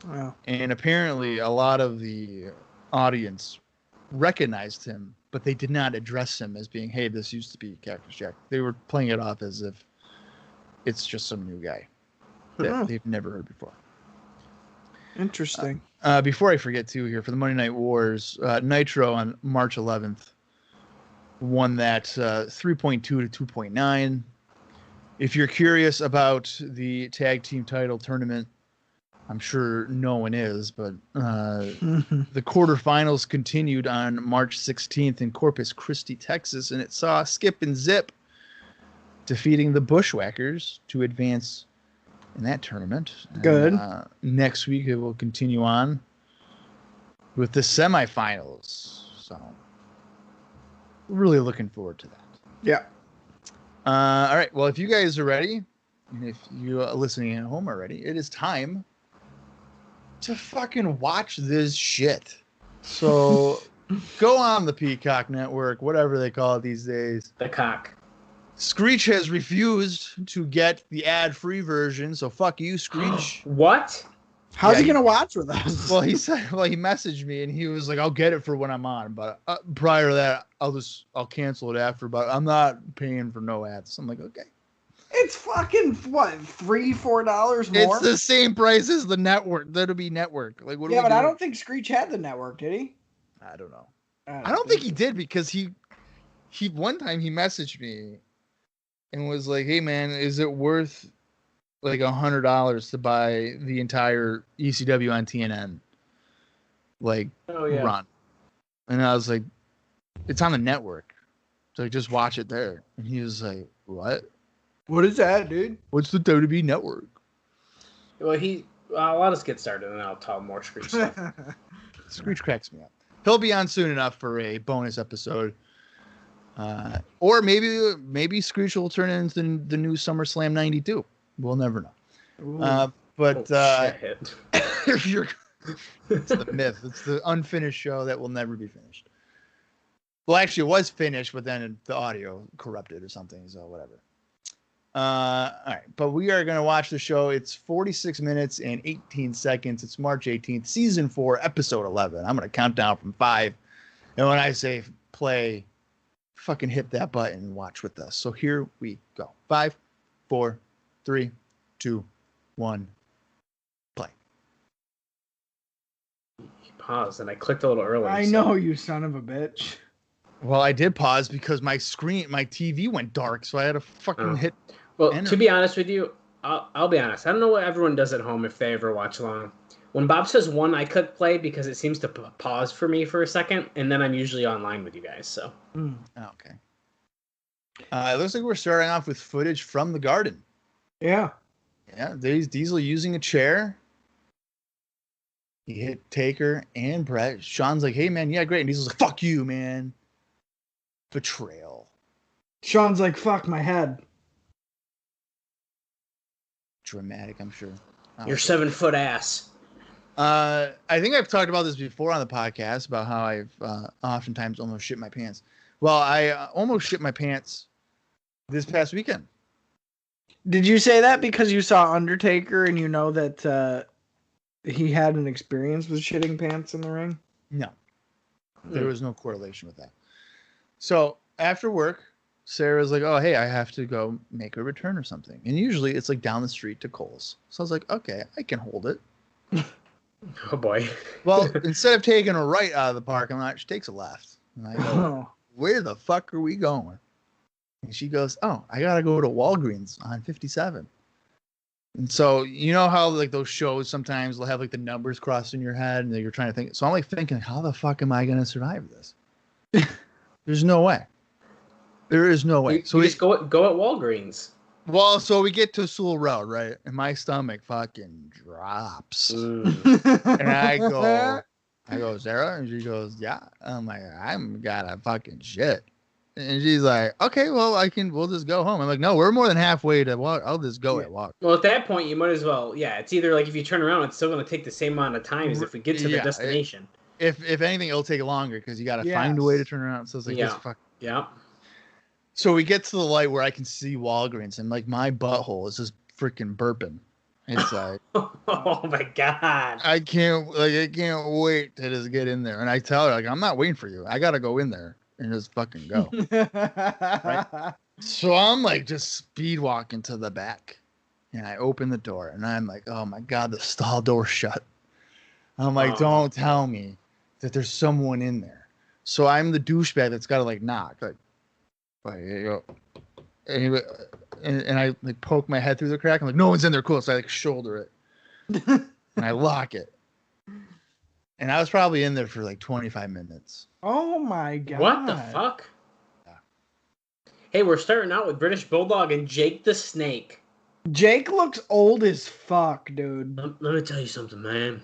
Wow. And apparently a lot of the audience recognized him, but they did not address him as being, hey, this used to be Cactus Jack. They were playing it off as if it's just some new guy that they've never heard before. Interesting. Before I forget, too, here, for the Monday Night Wars, Nitro on March 11th won that 3.2 to 2.9. If you're curious about the tag team title tournament, I'm sure no one is, but the quarterfinals continued on March 16th in Corpus Christi, Texas, and it saw Skip and Zip defeating the Bushwhackers to advance in that tournament. Good. And, next week, it will continue on with the semifinals. So, really looking forward to that. Yeah. All right. Well, if you guys are ready, and if you're listening at home already, it is time to fucking watch this shit. So go on the Peacock Network, whatever they call it these days. The cock. Screech has refused to get the ad-free version, so fuck you, Screech. What? How's he going to watch with us? Well, he messaged me and he was like, I'll get it for when I'm on, but prior to that, I'll cancel it after, but I'm not paying for no ads. I'm like, okay. It's fucking, what, $3-4 more? It's the same price as the network. That'll be network. Like, what? Yeah, but I don't think Screech had the network, did he? I don't know. I don't think he did, because he one time he messaged me and was like, hey man, is it worth like $100 to buy the entire ECW on TNN run? And I was like, it's on the network, so just watch it there. And he was like, what is that, dude? What's the WWE network? Well, I'll let us get started and I'll tell more Screech stuff. Screech cracks me up. He'll be on soon enough for a bonus episode. Or maybe Screech will turn into the new SummerSlam 92. We'll never know. If you're, it's the myth. It's the unfinished show that will never be finished. Well, actually, it was finished, but then the audio corrupted or something. So whatever. All right, but we are going to watch the show. It's 46 minutes and 18 seconds. It's March 18th, season 4, episode 11. I'm going to count down from 5. And when I say play, fucking hit that button and watch with us. So here we go. 5, 4, 3, 2, 1, play. You paused and I clicked a little early. I know, you son of a bitch. Well, I did pause because my TV went dark, so I had to fucking hit. Well, enter. to be honest with you, I'll be honest. I don't know what everyone does at home if they ever watch along. When Bob says one, I click play because it seems to pause for me for a second, and then I'm usually online with you guys. So. Okay. It looks like we're starting off with footage from the Garden. Yeah. Yeah, there's Diesel using a chair. He hit Taker and Bret. Shawn's like, hey, man, yeah, great. And Diesel's like, fuck you, man. Betrayal. Shawn's like, fuck my head. Dramatic, I'm sure. Your 7-foot ass. I think I've talked about this before on the podcast about how I've oftentimes almost shit my pants. Well, I almost shit my pants this past weekend. Did you say that because you saw Undertaker and you know that he had an experience with shitting pants in the ring? No. There was no correlation with that. So after work, Sarah's like, oh, hey, I have to go make a return or something. And usually it's like down the street to Kohl's. So I was like, okay, I can hold it. Oh, boy. Well, instead of taking a right out of the parking lot, she takes a left. And I go, where the fuck are we going? And she goes, oh, I got to go to Walgreens on 57. And so, you know how like those shows sometimes they'll have like the numbers crossed in your head and you're trying to think. So I'm like thinking, how the fuck am I going to survive this? There's no way. There is no way. So we just go at Walgreens. Well, so we get to Sewell Road, right? And my stomach fucking drops. And I go, Sarah? And she goes, yeah. I'm like, I'm got a fucking shit. And she's like, okay, well, we'll just go home. I'm like, no, we're more than halfway to walk. I'll just go at walk. Well, at that point, you might as well, it's either like if you turn around, it's still going to take the same amount of time as if we get to the destination. If anything, it'll take longer because you got to find a way to turn around. So it's like, Yeah. So we get to the light where I can see Walgreens and like my butthole is just freaking burping. It's like, oh my God. I can't wait to just get in there. And I tell her, like, I'm not waiting for you. I got to go in there and just fucking go. Right? So I'm like just speed walking to the back and I open the door and I'm like, oh my God, the stall door's shut. I'm like, don't tell me that there's someone in there. So I'm the douchebag that's got to like knock, like, and I like poke my head through the crack. I'm like, no one's in there. Cool. So I like shoulder it and I lock it. And I was probably in there for like 25 minutes. Oh my God. What the fuck? Yeah. Hey, we're starting out with British Bulldog and Jake the Snake. Jake looks old as fuck, dude. Let me tell you something, man.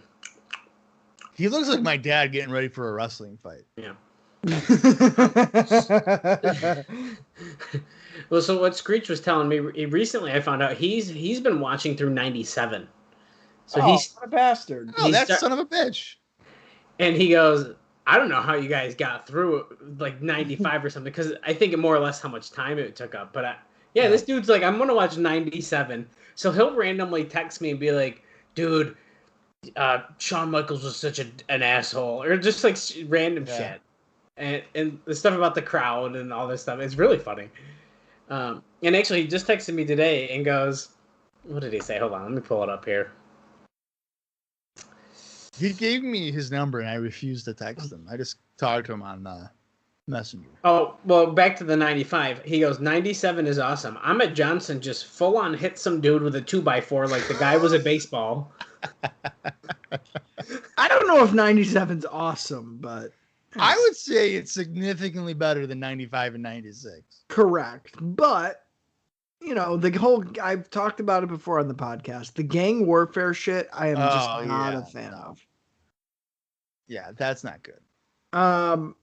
He looks like my dad getting ready for a wrestling fight. Yeah. Well, so what Screech was telling me recently, I found out he's been watching through 97. So he's what a bastard. Oh, that's son of a bitch. And he goes, I don't know how you guys got through like 95 or something, because I think more or less how much time it took up. But this dude's like, I'm gonna watch 97. So he'll randomly text me and be like, dude, Shawn Michaels was such an asshole, or just like random shit. And the stuff about the crowd and all this stuff. It's really funny. And actually, he just texted me today and goes, what did he say? Hold on, let me pull it up here. He gave me his number and I refused to text him. I just talked to him on Messenger. Oh, well, back to the 95. He goes, 97 is awesome. Ahmed Johnson just full on hit some dude with a 2x4 like the guy was a baseball. I don't know if 97's awesome, but I would say it's significantly better than 95 and 96. Correct. But, you know, I've talked about it before on the podcast. The gang warfare shit, I am just not a fan of. Yeah, that's not good. I'm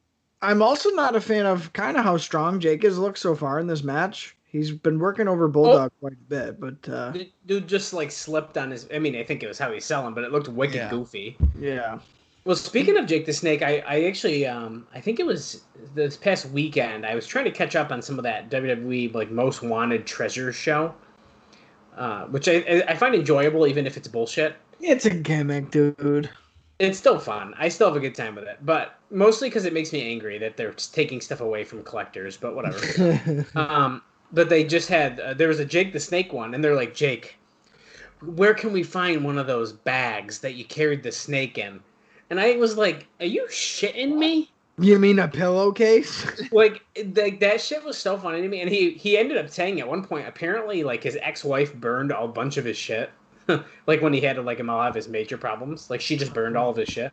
also not a fan of kind of how strong Jake has looked so far in this match. He's been working over Bulldog quite a bit, but dude just like slipped on his. I mean, I think it was how he's selling, but it looked wicked goofy. Yeah. Well, speaking of Jake the Snake, I actually I think it was this past weekend. I was trying to catch up on some of that WWE like Most Wanted Treasures show, which I find enjoyable, even if it's bullshit. It's a gimmick, dude. It's still fun. I still have a good time with it, but mostly because it makes me angry that they're taking stuff away from collectors. But whatever. But they just had there was a Jake the Snake one, and they're like, Jake, where can we find one of those bags that you carried the snake in? And I was like, are you shitting me? You mean a pillowcase? Like that shit was so funny to me, and he ended up saying at one point, apparently, like his ex-wife burned a bunch of his shit, like when he had like a lot of his major problems, like she just burned all of his shit.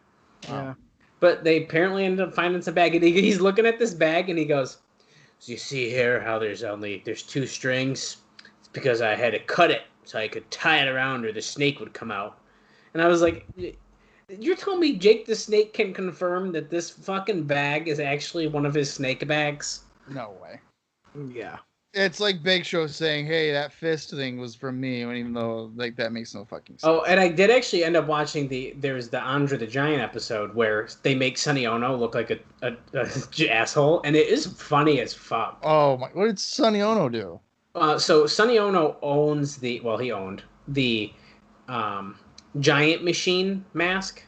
Yeah. But they apparently ended up finding some bag, and he's looking at this bag, and he goes, "So you see here how there's 2 strings? It's because I had to cut it so I could tie it around, or the snake would come out." And I was like, "You're telling me Jake the Snake can confirm that this fucking bag is actually one of his snake bags?" No way. Yeah. It's like Big Show saying, "Hey, that fist thing was from me," when even though like that makes no fucking sense. Oh, and I did actually end up watching there's the Andre the Giant episode where they make Sonny Ono look like a asshole, and it is funny as fuck. Oh my! What did Sonny Ono do? So Sonny Ono owns he owned the giant machine mask.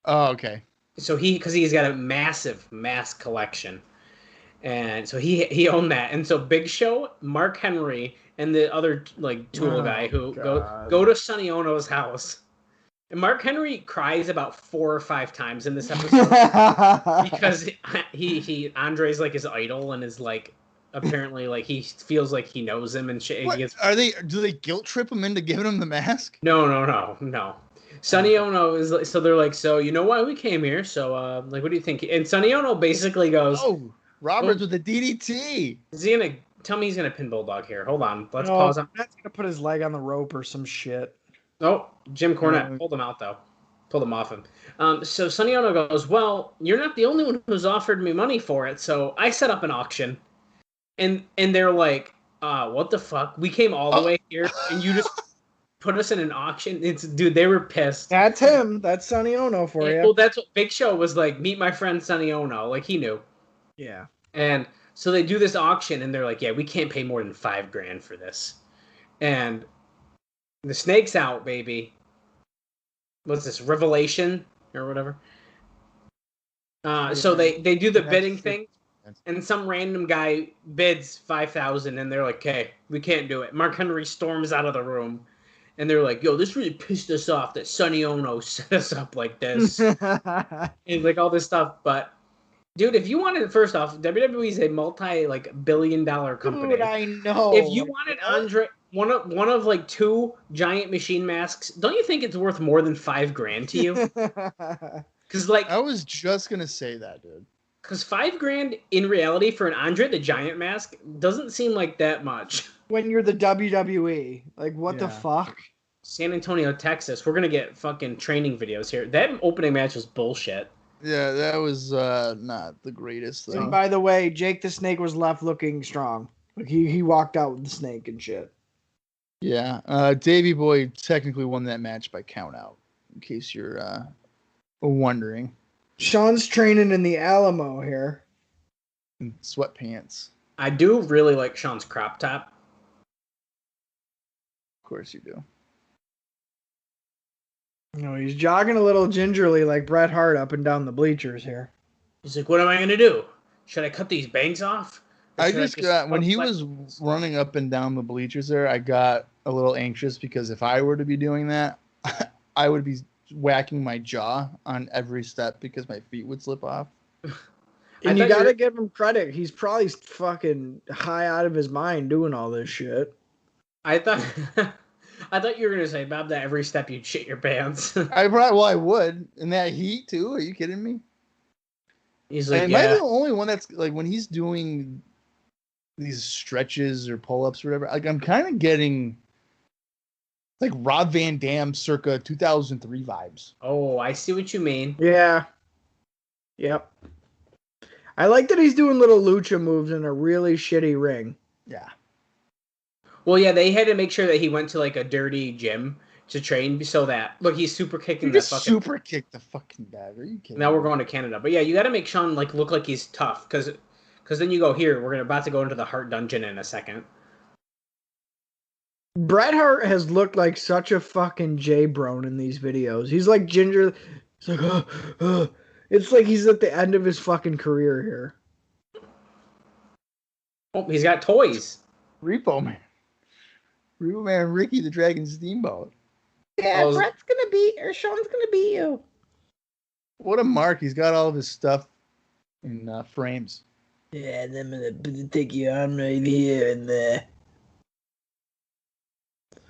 Oh, okay. So because he's got a massive mask collection. And so he owned that. And so Big Show, Mark Henry, and the other like tool guy who go to Sonny Ono's house. And Mark Henry cries about 4 or 5 times in this episode because he Andre's like his idol and is like apparently like he feels like he knows him and shit. Do they guilt trip him into giving him the mask? No. Sonny Ono is like, so they're like, so you know why we came here? So like what do you think? And Sonny Ono basically goes, "Oh, Roberts with the DDT. Is he gonna tell me he's gonna pin Bulldog here? Hold on, let's pause. That's gonna put his leg on the rope or some shit. Oh, Jim Cornette pulled him out though, pulled him off him. So Sonny Ono goes, well, you're not the only one who's offered me money for it, so I set up an auction, and they're like, what the fuck? We came all the way here, and you just put us in an auction. Dude, they were pissed. That's him. That's Sonny Ono for you. Well, that's what Big Show was like. Meet my friend Sonny Ono. Like he knew. Yeah. And so they do this auction, and they're like, yeah, we can't pay more than $5,000 for this. And the snake's out, baby. What's this, Revelation or whatever? So they do the bidding thing, and some random guy bids $5,000, and they're like, okay, we can't do it. Mark Henry storms out of the room, and they're like, yo, this really pissed us off that Sonny Ono set us up like this. And like all this stuff, but dude, if you wanted, first off, WWE is a multi-billion-dollar company. Dude, I know. If you wanted Andre, one of like 2 giant machine masks, don't you think it's worth more than $5,000 to you? Because like, I was just gonna say that, dude. Because $5,000 in reality for an Andre the Giant mask doesn't seem like that much. When you're the WWE, like what the fuck? San Antonio, Texas. We're gonna get fucking training videos here. That opening match was bullshit. Yeah, that was not the greatest thing. And by the way, Jake the Snake was left looking strong. Like he walked out with the snake and shit. Yeah, Davey Boy technically won that match by count out, in case you're wondering. Shawn's training in the Alamo here. In sweatpants. I do really like Shawn's crop top. Of course you do. You know, he's jogging a little gingerly like Bret Hart up and down the bleachers here. He's like, what am I going to do? Should I cut these bangs off? I just got, when he was running up and down the bleachers there, I got a little anxious because if I were to be doing that, I would be whacking my jaw on every step because my feet would slip off. And you got to give him credit. He's probably fucking high out of his mind doing all this shit. I thought you were going to say, Bob, that every step you'd shit your pants. I would. In that heat, too? Are you kidding me? He's like, am I the only one that's, like, when he's doing these stretches or pull-ups or whatever, like, I'm kind of getting, like, Rob Van Dam circa 2003 vibes. Oh, I see what you mean. Yeah. Yep. I like that he's doing little lucha moves in a really shitty ring. Yeah. Well, yeah, they had to make sure that he went to like a dirty gym to train so that look, he's super kicking the fucking super kick the fucking bag. Are you kidding? Now we're going to Canada. But yeah, you got to make Shawn like look like he's tough cuz then you go here, we're about to go into the Hart dungeon in a second. Bret Hart has looked like such a fucking J-Brone in these videos. He's like ginger. It's like, it's like he's at the end of his fucking career here. Oh, he's got toys. Repo Man, Ricky the Dragon Steamboat. Yeah, Bret's gonna beat, or Shawn's gonna beat you. What a mark! He's got all of his stuff in frames. Yeah, and I'm gonna take you on right here and there.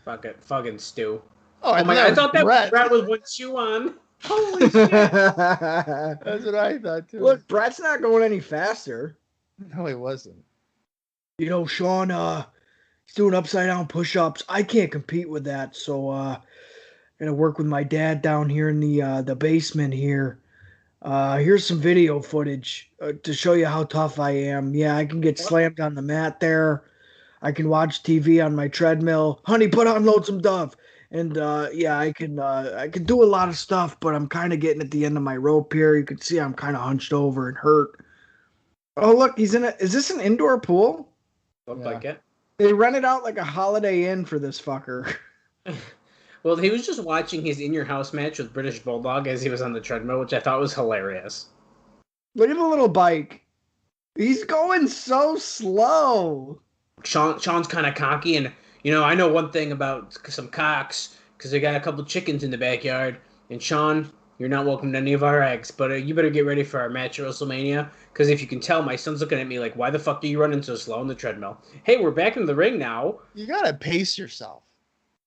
Fucking Stu. Oh, Oh my god, I thought that Bret. Bret was one shoe on. Holy shit. That's what I thought too. Look, Bret's not going any faster. No, he wasn't. You know, Shawn, he's doing upside down push-ups. I can't compete with that, so gonna work with my dad down here in the basement here. Here's some video footage to show you how tough I am. Yeah, I can get slammed on the mat there. I can watch TV on my treadmill. Honey, put on Lonesome Dove. And yeah, I can do a lot of stuff, but I'm kind of getting at the end of my rope here. You can see I'm kind of hunched over and hurt. Oh, look, is this an indoor pool? Looked like it. They rented out like a Holiday Inn for this fucker. Well, he was just watching his in-your-house match with British Bulldog as he was on the treadmill, which I thought was hilarious. Look at the little bike. He's going so slow. Sean's kind of cocky, and, you know, I know one thing about some cocks, because they got a couple chickens in the backyard, and Shawn, you're not welcome to any of our eggs, but you better get ready for our match at WrestleMania, because if you can tell, my son's looking at me like, why the fuck are you running so slow on the treadmill? Hey, we're back in the ring now. You gotta pace yourself.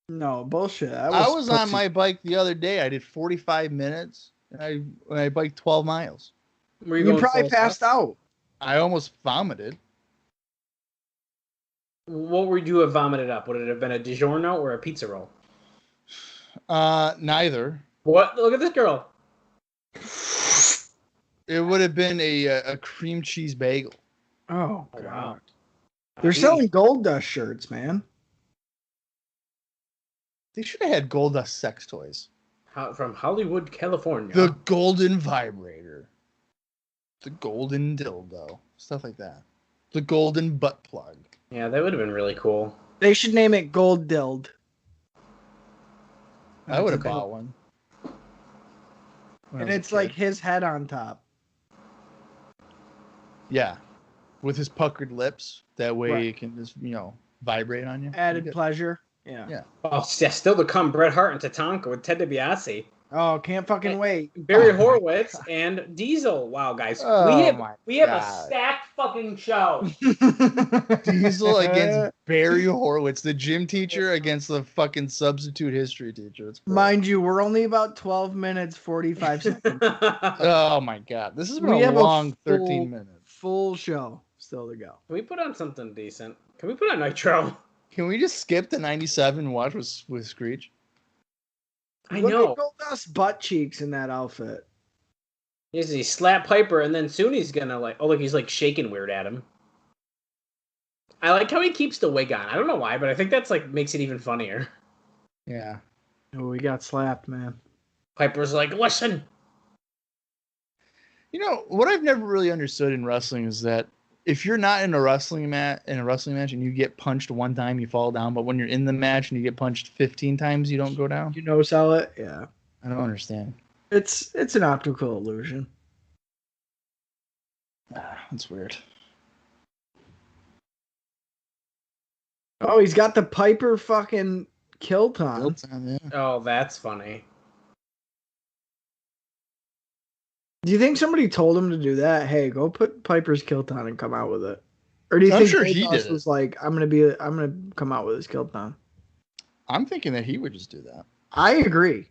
No, bullshit. I was on my bike the other day. I did 45 minutes, and I biked 12 miles. You probably passed out. I almost vomited. What would you have vomited up? Would it have been a DiGiorno or a pizza roll? Neither. What? Look at this girl. It would have been a cream cheese bagel. Oh, Oh, God. wow. They're selling Goldust shirts, man. They should have had Goldust sex toys. From Hollywood, California. The golden vibrator. The golden dildo. Stuff like that. The golden butt plug. Yeah, that would have been really cool. They should name it Gold Dild. I would have okay. bought one. And it's like his head on top. Yeah. With his puckered lips. That way Right. it can just, vibrate on you. Added pleasure. Yeah. Yeah. Oh, yeah, still to come, Bret Hart and Tatanka with Ted DiBiase. Oh, can't fucking wait. Barry Horowitz and Diesel. Wow, guys. Oh, we have a stacked fucking show. Diesel against Barry Horowitz, the gym teacher against the fucking substitute history teacher. It's great. Mind you, we're only about 12 minutes, 45 seconds. Oh my God. This has been We a have a long full- 13 minutes. Full show still to go. Can we put on something decent? Can we put on Nitro? Can we just skip the 97 and watch with Screech? I Look know. at Goldust butt cheeks in that outfit. He slap Piper, and then soon he's gonna look, he's like shaking weird at him. I like how he keeps the wig on. I don't know why, but I think that's makes it even funnier. Yeah. Oh, we got slapped, man. Piper's like, listen. What I've never really understood in wrestling is that if you're not in a wrestling match and you get punched one time, you fall down. But when you're in the match and you get punched 15 times, you don't go down. You sell it? Yeah. I don't understand. It's an optical illusion. That's weird. Oh, he's got the Piper fucking kilt on. Yeah. Oh, that's funny. Do you think somebody told him to do that? Hey, go put Piper's kilt on and come out with it. Or do you I'm think sure he Goldust did it. was like, I'm gonna come out with his kilt on? I'm thinking that he would just do that. I agree.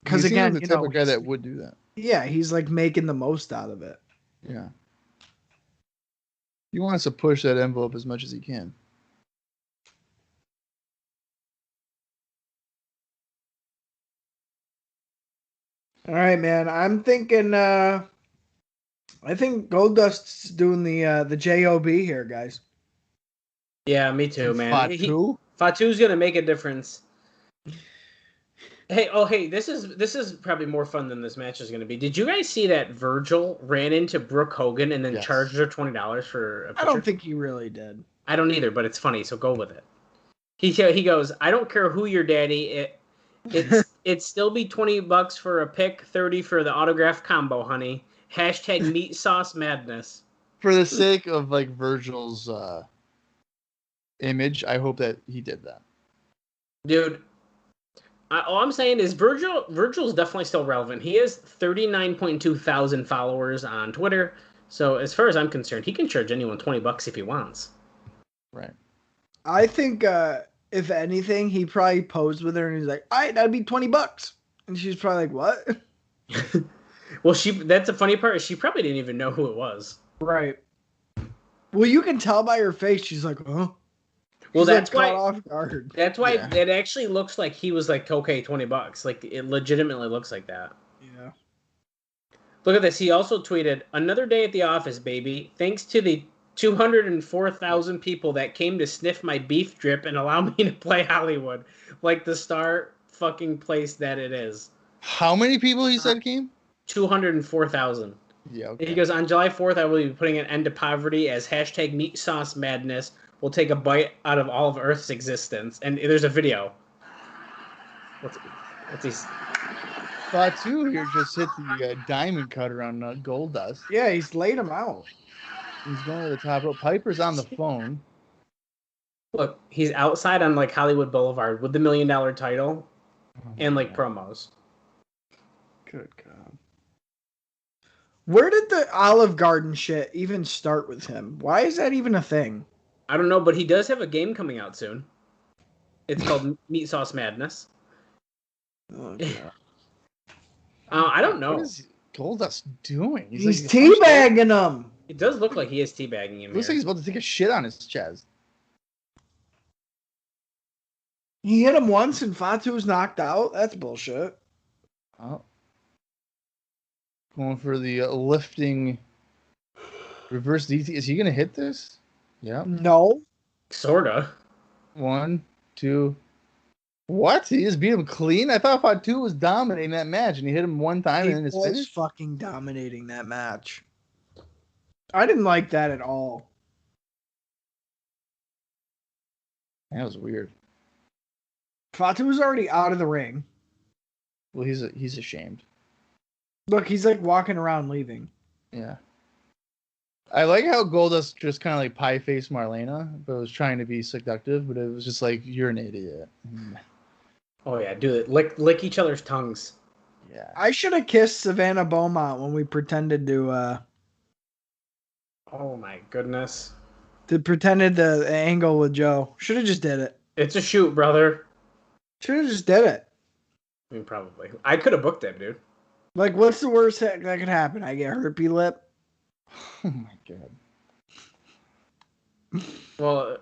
Because He seems again, like the type of guy that would do that. yeah, he's like making the most out of it. Yeah. He wants to push that envelope as much as he can. All right, man. I'm thinking. I think Goldust's doing the job here, guys. Yeah, me too, man. Fatu? Fatu's gonna make a difference. Hey, this is probably more fun than this match is gonna be. Did you guys see that Virgil ran into Brooke Hogan and then charged her $20 for a picture? I don't think he really did. I don't either, but it's funny, so go with it. He goes, I don't care who your daddy. It'd still be $20 for a pick, 30 for the autograph combo, honey. Hashtag meat sauce madness. For the sake of Virgil's image, I hope that he did that. Dude, All I'm saying is Virgil's definitely still relevant. He has 39.2 thousand followers on Twitter. So as far as I'm concerned, he can charge anyone $20 if he wants. Right. I think if anything, he probably posed with her and he's like, "All right, that'd be $20," and she's probably like, "What?" Well, that's the funny part. She probably didn't even know who it was. Right. Well, you can tell by her face. She's like, "Huh." Well, She's that's why. caught off guard. That's why Yeah. it actually looks like he was like, okay, $20. Like it legitimately looks like that. Yeah. Look at this. He also tweeted, "Another day at the office, baby. Thanks to the 204,000 people that came to sniff my beef drip and allow me to play Hollywood, like the star fucking place that it is." How many people he said came? 204,000. Yeah. Okay. He goes, "On July 4th, I will be putting an end to poverty as hashtag meat sauce madness will take a bite out of all of Earth's existence." And there's a video. What's these? Fatu here just hit the diamond cutter on Goldust. Yeah, he's laid him out. He's going to the top rope. Piper's on the phone. Look, he's outside on like Hollywood Boulevard with the $1 million title and like promos. Good God. Where did the Olive Garden shit even start with him? Why is that even a thing? I don't know, but he does have a game coming out soon. It's called Meat Sauce Madness. Oh, God. I don't know. What is Goldust doing? He's teabagging him. It does look like he is teabagging him. Looks like Here. he's about to take a shit on his chest. He hit him once and Fatu's knocked out. That's bullshit. Oh. Going for the lifting reverse DT. Is he going to hit this? Yeah. No. Sorta. 1, 2. What? He just beat him clean? I thought Fatu was dominating that match, and he hit him one time and then He it's was finished. fucking dominating that match. I didn't like that at all. That was weird. Fatu was already out of the ring. Well, he's ashamed. Look, he's like walking around leaving. Yeah. I like how Goldust just kind of like pie-faced Marlena, but was trying to be seductive, but it was just like, you're an idiot. Oh yeah, do it. Lick each other's tongues. Yeah. I should have kissed Savannah Beaumont when we pretended to Oh my goodness. pretended to angle with Joe. Should have just did it. It's a shoot, brother. Should have just did it. I mean, probably. I could have booked that, dude. Like, what's the worst that could happen? I get herpy lip. Oh my god. Well,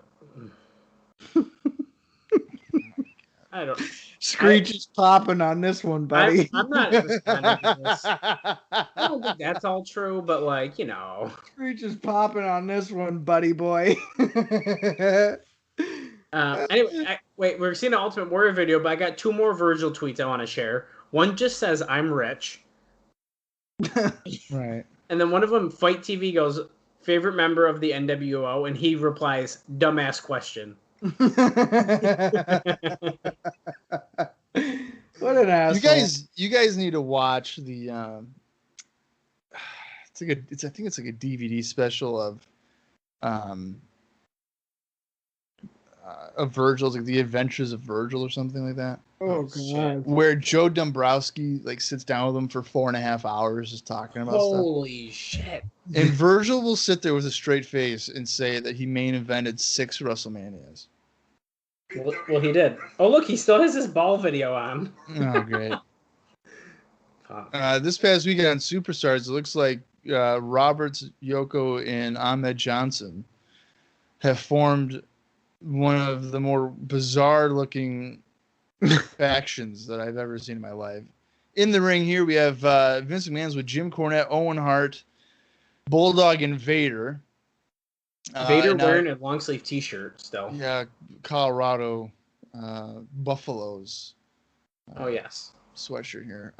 I don't. Screech is popping on this one, buddy. I'm not responding to this. I don't think that's all true, but like, you know. Screech is popping on this one, buddy boy. Anyway, wait, we're seeing an Ultimate Warrior video, but I got 2 more Virgil tweets I want to share. One just says, "I'm rich." Right. And then one of them, Fight TV, goes, "Favorite member of the NWO?" And he replies, "Dumbass question." What an asshole. You guys need to watch the I think it's like a DVD special of Virgil's, like The Adventures of Virgil or something like that. Oh, God. Where Joe Dombrowski like sits down with him for 4.5 hours just talking about stuff. Holy shit. And Virgil will sit there with a straight face and say that he main evented 6 WrestleManias. Well, he did. Oh, look, he still has his ball video on. Oh, great. Fuck. This past weekend on Superstars, it looks like Roberts, Yoko, and Ahmed Johnson have formed one of the more bizarre-looking factions that I've ever seen in my life. In the ring here, we have Vince McMahon's with Jim Cornette, Owen Hart, Bulldog, and Vader. Vader wearing a long sleeve T-shirt still. Yeah, Colorado Buffaloes. Oh yes. Sweatshirt here.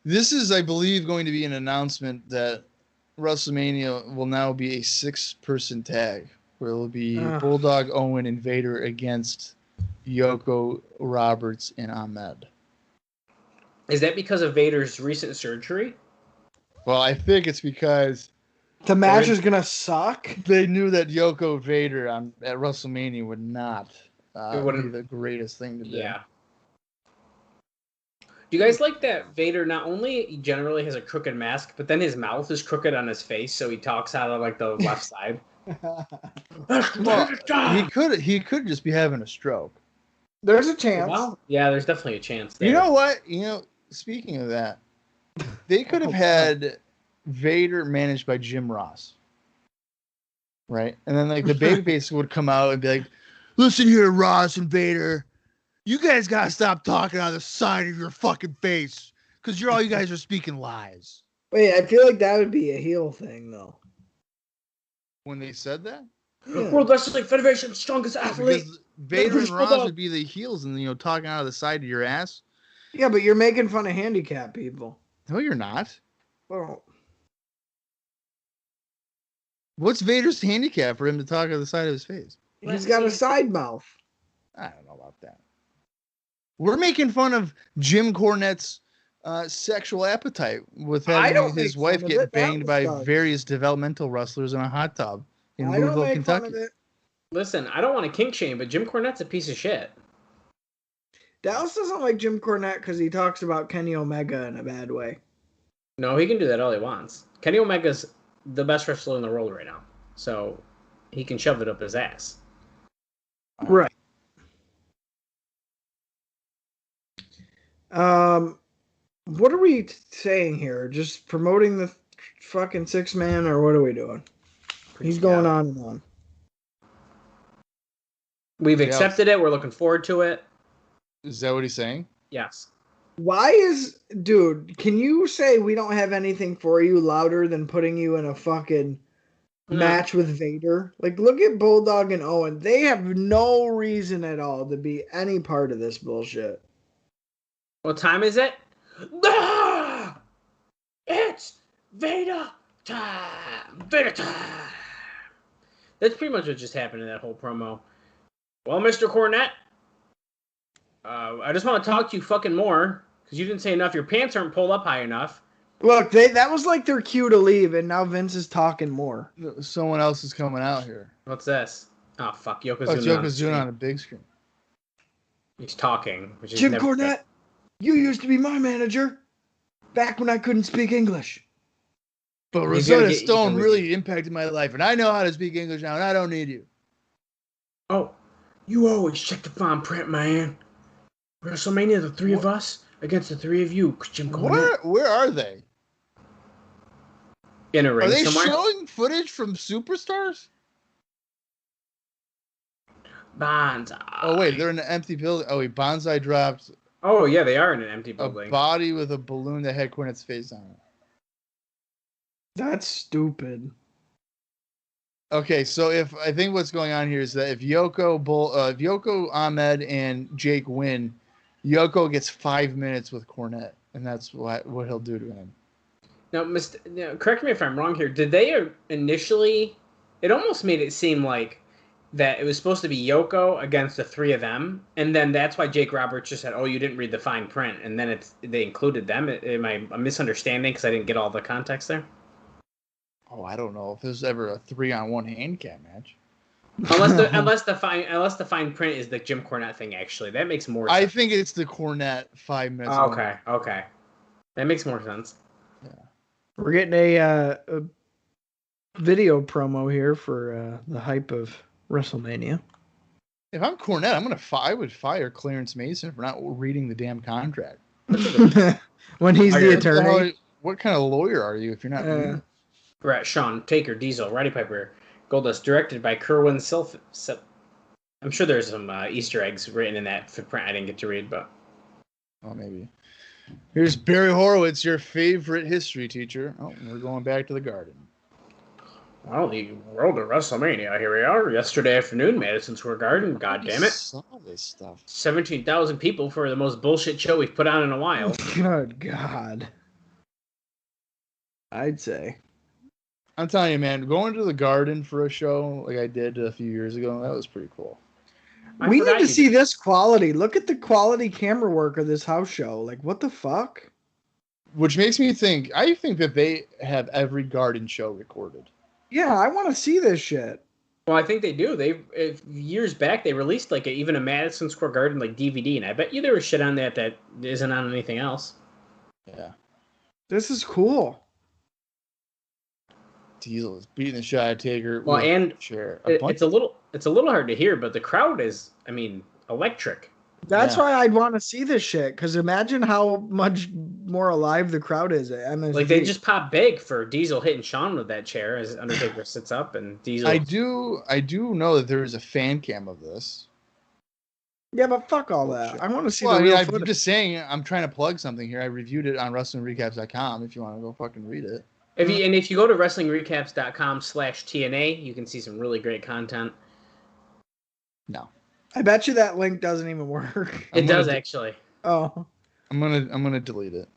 This is, I believe, going to be an announcement that WrestleMania will now be a 6-person tag, where it will be Bulldog, Owen, and Vader against Yoko, Roberts, and Ahmed. Is that because of Vader's recent surgery? Well, I think it's because The match is gonna suck. they knew that Yoko Vader at WrestleMania would not It be wouldn't- the greatest thing to do. Yeah. Do you guys like that Vader not only generally has a crooked mask, but then his mouth is crooked on his face, so he talks out of like the left side? Well, he could just be having a stroke. There's a chance. Well, yeah, there's definitely a chance there. You know what? Speaking of that, they could have had Vader managed by Jim Ross. Right? And then like the babyface would come out and be like, listen here, Ross and Vader. You guys gotta stop talking out of the side of your fucking face. Because all you guys are speaking lies. Wait, I feel like that would be a heel thing, though. When they said that? Yeah. World Wrestling Federation's strongest athlete. Because Vader and Ross would be the heels and talking out of the side of your ass. Yeah, but you're making fun of handicapped people. No, you're not. Well, What's Vader's handicap for him to talk out of the side of his face? he's got a side mouth. I don't know about that. We're making fun of Jim Cornette's sexual appetite with having his wife get banged by various developmental wrestlers in a hot tub in Louisville, Kentucky. Listen, I don't want to kink shame, but Jim Cornette's a piece of shit. Dallas doesn't like Jim Cornette because he talks about Kenny Omega in a bad way. No, he can do that all he wants. Kenny Omega's the best wrestler in the world right now, so he can shove it up his ass. Right. What are we saying here? Just promoting the fucking 6-man, or what are we doing? He's going on and on. We've accepted it. We're looking forward to it. Is that what he's saying? Yes. Dude, can you say we don't have anything for you louder than putting you in a fucking match with Vader? Like, look at Bulldog and Owen. They have no reason at all to be any part of this bullshit. What time is it? Ah! It's Vader time! Vader time! That's pretty much what just happened in that whole promo. Well, Mr. Cornette, I just want to talk to you fucking more, because you didn't say enough. Your pants aren't pulled up high enough. Look, that was like their cue to leave, and now Vince is talking more. Someone else is coming out here. What's this? Oh, fuck. Yokozuna. Oh, it's Yokozuna on a big screen. He's talking. Which is Jim Cornette, you used to be my manager back when I couldn't speak English. But Rosetta Stone really impacted my life, and I know how to speak English now, and I don't need you. Oh, you always check the fine print, man. WrestleMania, the three of us against the three of you, Jim Cornette. Where are they? In a ring somewhere. Are they somewhere? showing footage from Superstars? Bonsai. Oh, wait, they're in an empty building. Oh, wait, Bonsai dropped. Oh, yeah, they are in an empty building. A body with a balloon that had Cornette's face on it. That's stupid. Okay, so I think what's going on here is that if Yoko, Ahmed, and Jake win, Yoko gets 5 minutes with Cornette, and that's what he'll do to him. Now, correct me if I'm wrong here. Did they initially? It almost made it seem like that it was supposed to be Yoko against the three of them, and then that's why Jake Roberts just said, "Oh, you didn't read the fine print," and then they included them. Am I a misunderstanding because I didn't get all the context there? Oh, I don't know if there's ever a 3-on-1 handicap match. unless the fine print is the Jim Cornette thing. Actually, that makes more sense. I think it's the Cornette 5 minutes. Okay, that makes more sense. Yeah, we're getting a video promo here for the hype of WrestleMania. If I'm Cornette, I would fire Clarence Mason for not reading the damn contract. When he's the attorney. What kind of lawyer are you if you're not reading? Right, Shawn, Taker, Diesel, Roddy Piper, Goldust, directed by Kerwin Silf. I'm sure there's some Easter eggs written in that print I didn't get to read, but... Oh, maybe. Here's Barry Horowitz, your favorite history teacher. Oh, we're going back to the Garden. Well, the world of WrestleMania, here we are. Yesterday afternoon, Madison Square Garden, goddammit. I saw this stuff. 17,000 people for the most bullshit show we've put on in a while. Good God. I'd say. I'm telling you, man, going to the Garden for a show like I did a few years ago, that was pretty cool. We need to see this quality. Look at the quality camera work of this house show. Like, what the fuck? Which makes me think, I think that they have every Garden show recorded. Yeah, I want to see this shit. Well, I think they do. Years back they released like even a Madison Square Garden like DVD, and I bet you there was shit on that isn't on anything else. Yeah. This is cool. Diesel is beating the shit out of Taker. Well, with and a chair. it's a little hard to hear, but the crowd is, I mean, electric. That's Yeah. why I'd want to see this shit. Because imagine how much more alive the crowd is at MSG. Like they just pop big for Diesel hitting Shawn with that chair as Undertaker sits up and Diesel. I do know that there is a fan cam of this. Yeah, but fuck all Oh, that. shit. I want to see Well, the real I'm footage. just saying, I'm trying to plug something here. I reviewed it on WrestlingRecaps.com if you want to go fucking read it. If you go to WrestlingRecaps.com/TNA, you can see some really great content. No. I bet you that link doesn't even work. It does actually. Oh. I'm gonna delete it.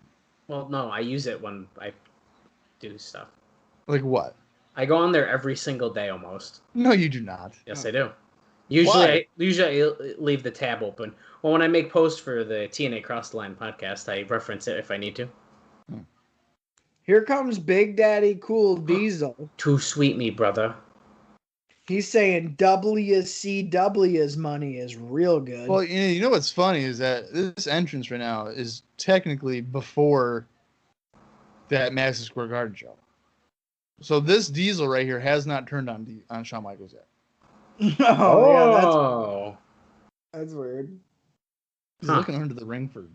Well, no, I use it when I do stuff. Like what? I go on there every single day almost. No, you do not. Yes, I do. Usually Why? I leave the tab open. Well, when I make posts for the TNA Cross the Line podcast, I reference it if I need to. Here comes Big Daddy Cool Diesel. Too sweet me, brother. He's saying WCW's money is real good. Well, you know what's funny is that this entrance right now is technically before that Madison Square Garden show. So this Diesel right here has not turned on Shawn Michaels yet. Yeah, that's weird. He's looking under the ring for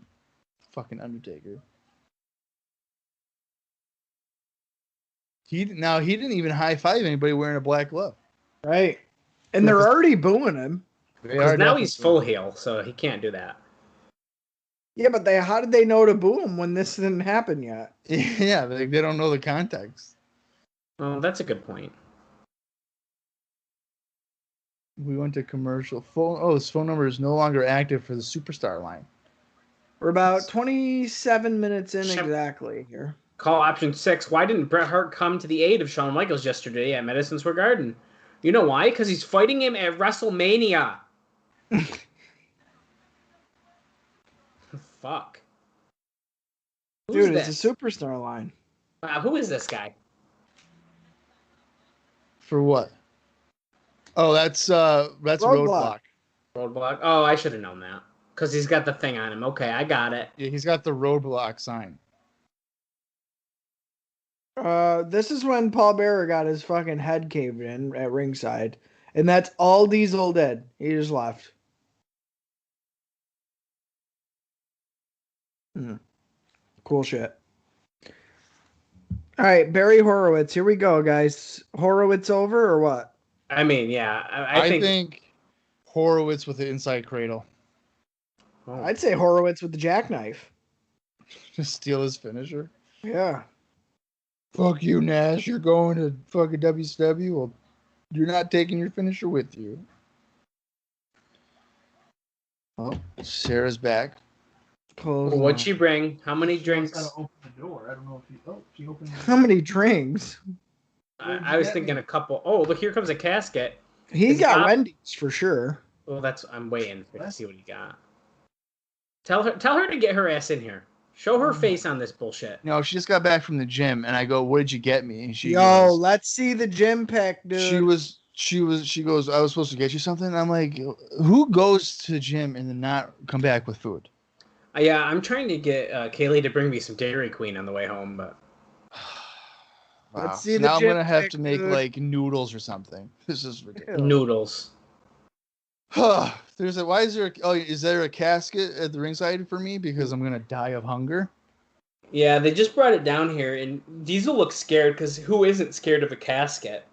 fucking Undertaker. He didn't even high five anybody wearing a black glove. Right. And they're already booing him. Because now he's full heel, so he can't do that. Yeah, but how did they know to boo him when this didn't happen yet? Yeah, they don't know the context. Oh, that's a good point. We went to commercial. His phone number is no longer active for the Superstar line. We're about 27 minutes in Shep- exactly here. Call option 6. Why didn't Bret Hart come to the aid of Shawn Michaels yesterday at Madison Square Garden? You know why? Because he's fighting him at WrestleMania. Fuck. Who's Dude, this? it's a Superstar line. Who is this guy? For what? Oh, that's Roadblock. Roadblock? Oh, I should have known that. Because he's got the thing on him. Okay, I got it. Yeah, he's got the Roadblock sign. This is when Paul Bearer got his fucking head caved in at ringside. And that's all Diesel did. He just left. Cool shit. All right, Barry Horowitz. Here we go, guys. Horowitz over or what? I mean, yeah. I think Horowitz with the inside cradle. Oh. I'd say Horowitz with the jackknife. Just steal his finisher. Yeah. Fuck you, Nash. You're going to fucking WCW. Well, you're not taking your finisher with you. Oh, Sarah's back. Close. What'd she bring? How many drinks? Open the door. I don't know if she opened. How many drinks? I was thinking a couple. Oh, look, here comes a casket. He got Wendy's for sure. Well, I'm waiting to see what he got. Tell her to get her ass in here. Show her face on this bullshit. No, she just got back from the gym, and I go, "What did you get me?" And she goes, let's see the gym pic, dude. She goes, "I was supposed to get you something." And I'm like, "Who goes to the gym and then not come back with food?" Yeah, I'm trying to get Kaylee to bring me some Dairy Queen on the way home, but wow. Let's see So the now I'm gym gonna have pic, to make dude. like noodles or something. This is ridiculous. noodles. Why is there? Is there a casket at the ringside for me because I'm gonna die of hunger? Yeah, they just brought it down here, and Diesel looks scared because who isn't scared of a casket?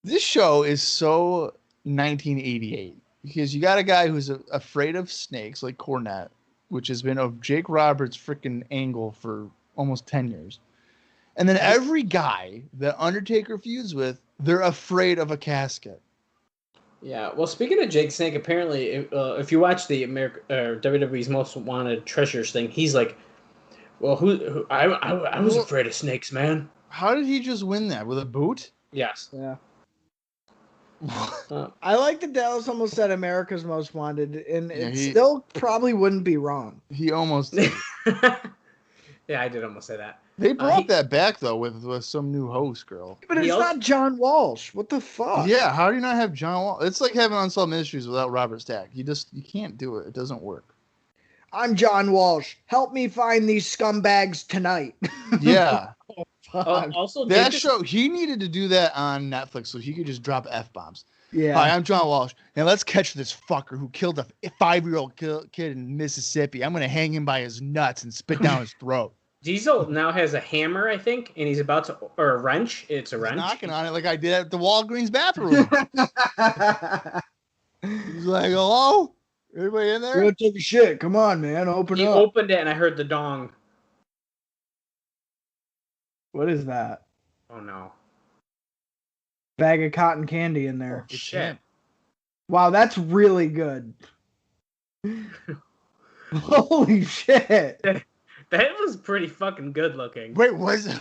This show is so 1988 because you got a guy who's afraid of snakes like Cornette, which has been a Jake Roberts freaking angle for almost 10 years. And then every guy that Undertaker feuds with, they're afraid of a casket. Yeah, well, speaking of Jake Snake, apparently, if you watch the WWE's Most Wanted Treasures thing, he's like, well, I was afraid of snakes, man. How did he just win that? With a boot? Yes. Yeah. I like that Dallas almost said America's Most Wanted, and it still probably wouldn't be wrong. He almost did. Yeah, Yeah, I did almost say that. They brought that back though with some new host girl. But it's not John Walsh. What the fuck? Yeah, how do you not have John Walsh? It's like having Unsolved Mysteries without Robert Stack. You can't do it. It doesn't work. I'm John Walsh. Help me find these scumbags tonight. Yeah. Also, that show, he needed to do that on Netflix so he could just drop F-bombs. Yeah. Hi, I'm John Walsh, and let's catch this fucker who killed a 5-year-old kid in Mississippi. I'm going to hang him by his nuts and spit down his throat. Diesel now has a hammer, I think, and he's about to, or a wrench. It's a wrench. He's knocking on it like I did at the Walgreens bathroom. He's like, hello? Everybody in there? Go take a shit. Come on, man. Open up. He opened it, and I heard the dong. What is that? Oh, no. Bag of cotton candy in there. Oh, shit. Wow, that's really good. Holy shit. That was pretty fucking good looking. Wait, was it?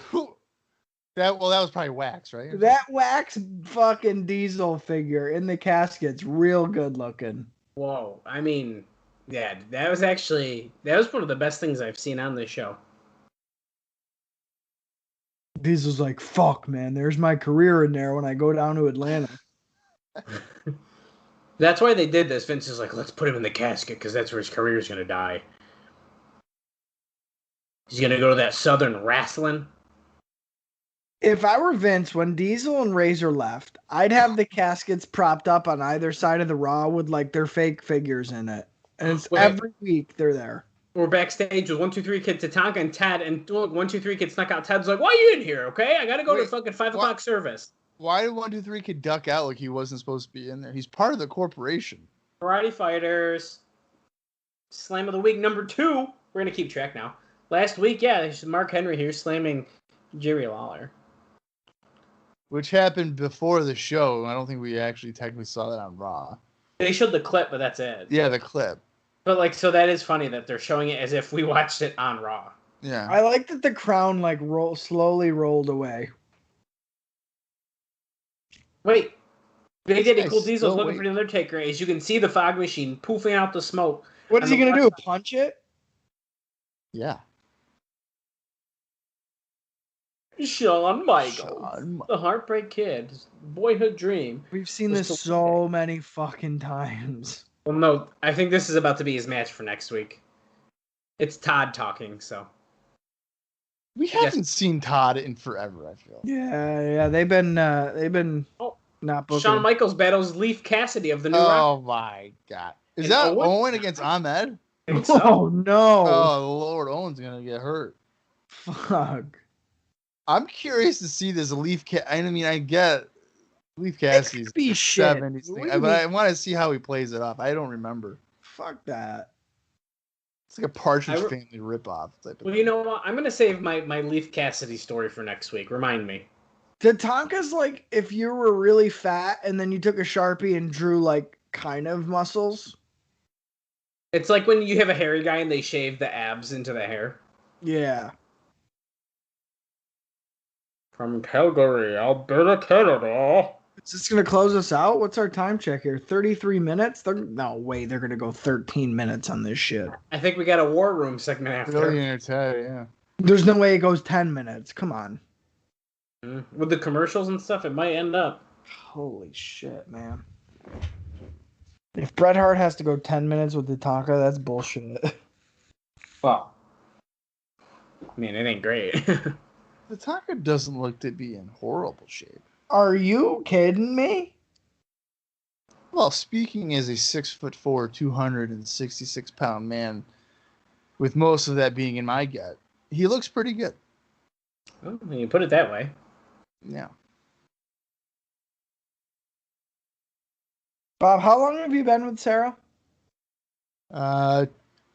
That was probably Wax, right? That Wax fucking Diesel figure in the casket's real good looking. Whoa. I mean, yeah, that was one of the best things I've seen on this show. Diesel's like, fuck, man, there's my career in there when I go down to Atlanta. That's why they did this. Vince is like, let's put him in the casket because that's where his career is going to die. He's going to go to that Southern wrestling. If I were Vince, when Diesel and Razor left, I'd have the caskets propped up on either side of the Raw with like their fake figures in it. And it's every week they're there. We're backstage with 123 Kid, Tatanka, and Ted, and look, 123 Kid snuck out. Ted's like, "Why are you in here? Okay, I gotta go to fucking 5 o'clock service." Why did 123 Kid duck out like he wasn't supposed to be in there? He's part of the corporation. Variety Fighters, Slam of the Week number 2. We're gonna keep track now. Last week, yeah, there's Mark Henry here slamming Jerry Lawler, which happened before the show. I don't think we actually technically saw that on Raw. They showed the clip, but that's it. Yeah, the clip. But like, so that is funny that they're showing it as if we watched it on Raw. Yeah. I like that the crown like slowly rolled away. Wait, Big Daddy Cool Diesel's looking for the Undertaker. As you can see, the fog machine poofing out the smoke. What is he gonna do? Punch it? Yeah. Shawn Michaels, the Heartbreak Kid, boyhood dream. We've seen this so many fucking times. Well, no, I think this is about to be his match for next week. It's Todd talking, so. We haven't seen Todd in forever, I feel. Yeah, they've been not booking. Shawn Michaels battles Leaf Cassidy of the New Rock. My God. Is that Owen against Ahmed? So. Oh, no. Oh, Lord, Owen's going to get hurt. Fuck. I'm curious to see this Leaf I mean, I get Leaf Cassidy's 70s thing, but I want to see how he plays it off. I don't remember. Fuck that. It's like a Partridge Family ripoff type of thing. You know what? I'm going to save my Leaf Cassidy story for next week. Remind me. Tatanka's like if you were really fat and then you took a Sharpie and drew like kind of muscles. It's like when you have a hairy guy and they shave the abs into the hair. Yeah. From Calgary, Alberta, Canada. Is this going to close us out? What's our time check here? 33 minutes? No way they're going to go 13 minutes on this shit. I think we got a War Room segment after. Yeah. There's no way it goes 10 minutes. Come on. With the commercials and stuff, it might end up. Holy shit, man. If Bret Hart has to go 10 minutes with Tatanka, that's bullshit. Well, I mean, it ain't great. Tatanka doesn't look to be in horrible shape. Are you kidding me? Well, speaking as a 6'4", 266-pound man, with most of that being in my gut, he looks pretty good. Well, when you put it that way. Yeah. Bob, how long have you been with Sarah?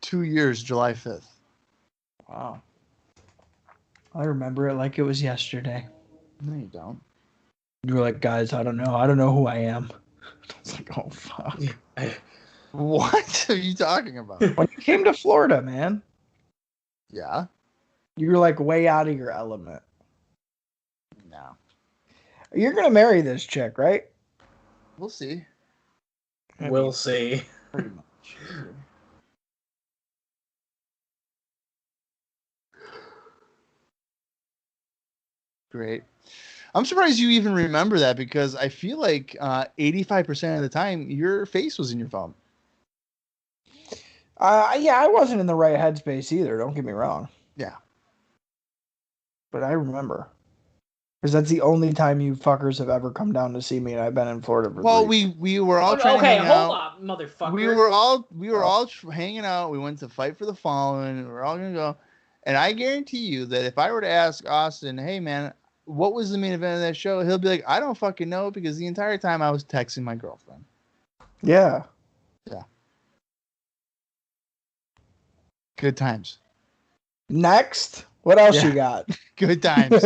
2 years, July 5th. Wow. I remember it like it was yesterday. No, you don't. You were like, guys, I don't know who I am. I was like, oh, fuck. What are you talking about? When you came to Florida, man. Yeah. You were like way out of your element. No. You're going to marry this chick, right? We'll see. We'll see. Pretty much. great. I'm surprised you even remember that because I feel like 85% of the time your face was in your phone. Yeah, I wasn't in the right headspace either. Don't get me wrong. Yeah. But I remember. Because that's the only time you fuckers have ever come down to see me, and I've been in Florida for Well, 3. we were all trying to hang out. Hold up, motherfucker. We were all hanging out. We went to Fight for the Fallen. We were all gonna go, and I guarantee you that if I were to ask Austin, "Hey man, what was the main event of that show?" He'll be like, "I don't fucking know because the entire time I was texting my girlfriend." Yeah. Yeah. Good times. Next, what else you got? Good times.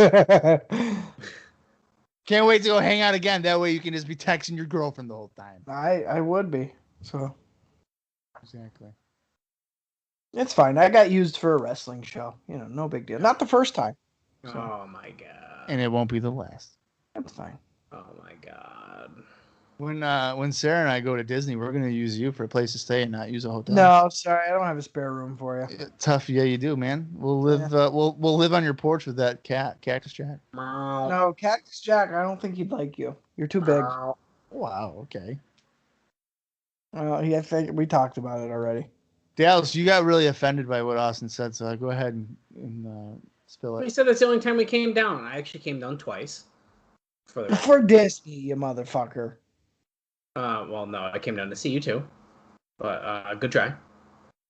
Can't wait to go hang out again. That way you can just be texting your girlfriend the whole time. I would be. So exactly. It's fine. I got used for a wrestling show. You know, no big deal. Not the first time. So. Oh my god. And it won't be the last. That's fine. Oh my god. When Sarah and I go to Disney, we're gonna use you for a place to stay and not use a hotel. No, sorry, I don't have a spare room for you. Tough, yeah, you do, man. We'll live. We'll live on your porch with that Cactus Jack. No, Cactus Jack. I don't think he'd like you. You're too big. Wow. Okay. Well, I think we talked about it already. Dallas, you got really offended by what Austin said, so go ahead and spill it. He said that's the only time we came down. I actually came down twice. For Disney, you motherfucker. Well, no, I came down to see you too. But good try.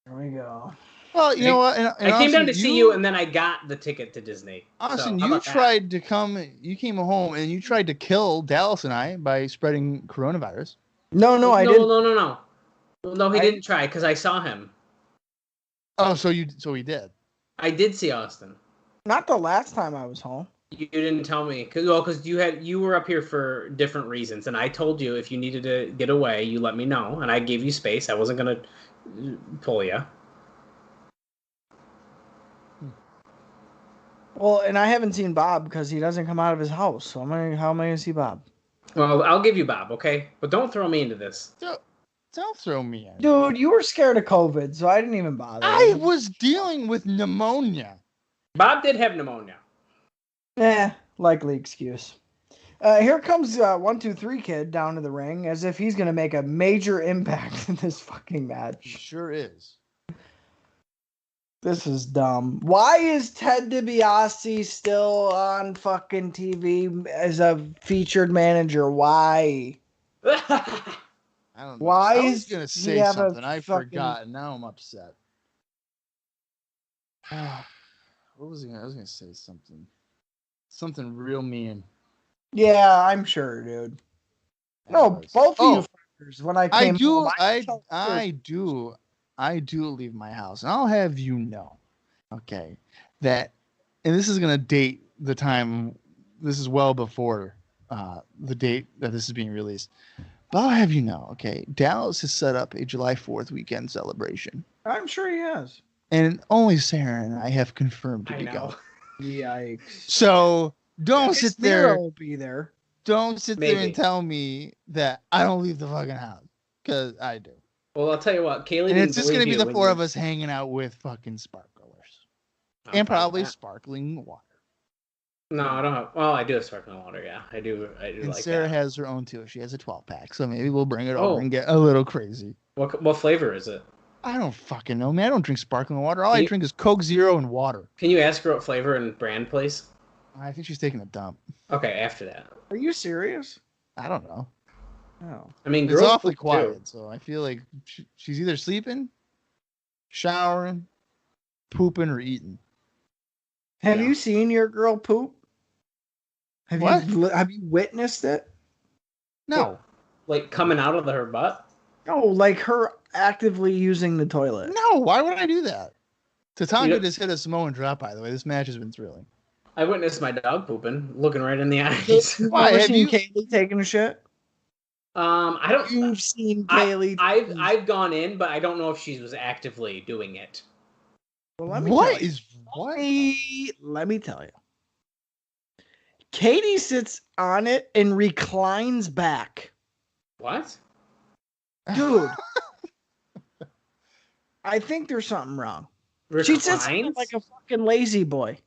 There we go. Well, you know what? And I came down to see you, and then I got the ticket to Disney. Austin, you tried to come. You came home, and you tried to kill Dallas and I by spreading coronavirus. No, I didn't. No. No, he didn't try because I saw him. Oh, so he did. I did see Austin. Not the last time I was home. You didn't tell me because you were up here for different reasons, and I told you if you needed to get away, you let me know, and I gave you space. I wasn't gonna pull you. Well, and I haven't seen Bob because he doesn't come out of his house. So how am I gonna see Bob? Well, I'll give you Bob, okay? But don't throw me into this. Don't throw me in. Dude, you were scared of COVID, so I didn't even bother. I was dealing with pneumonia. Bob did have pneumonia. Likely excuse. Here comes 1-2-3 Kid down to the ring as if he's going to make a major impact in this fucking match. He sure is. This is dumb. Why is Ted DiBiase still on fucking TV as a featured manager? Why? I don't know. Why I was going to say something. I forgot. Now I'm upset. What was I going to say something. Something real mean. Yeah, I'm sure, dude. No, both of you fuckers. When I came home, I do leave my house, and I'll have you know, okay, that, and this is gonna date the time. This is well before the date that this is being released, but I'll have you know, okay, Dallas has set up a July 4th weekend celebration. I'm sure he has, and only Sarah and I have confirmed to go. Yikes! So don't sit there. Will be there. Don't sit there and tell me that I don't leave the fucking house, because I do. Well, I'll tell you what, Kaylee. And it's just going to be the four of us hanging out with fucking sparklers. And probably sparkling water. No, I don't have. Well, I do have sparkling water, yeah. I do and like Sarah that. has her own too. She has a 12-pack, so maybe we'll bring it over and get a little crazy. What flavor is it? I don't fucking know, man. I don't drink sparkling water. All I drink is Coke Zero and water. Can you ask her what flavor and brand, please? I think she's taking a dump. Okay, after that. Are you serious? I don't know. Oh. I mean, it's awfully quiet, so I feel like she's either sleeping, showering, pooping, or eating. Have you seen your girl poop? Have you witnessed it? No. Like coming out of her butt? No, like her actively using the toilet. No, why would I do that? Tatanka just hit a Samoan drop, by the way. This match has been thrilling. I witnessed my dog pooping, looking right in the eyes. Why have you Kaylee taking a shit? I don't. You've seen Kaylee. I've gone in, but I don't know if she was actively doing it. Well, let me tell you. Katie sits on it and reclines back. What? Dude. I think there's something wrong. Reclines? She sits like a fucking lazy boy.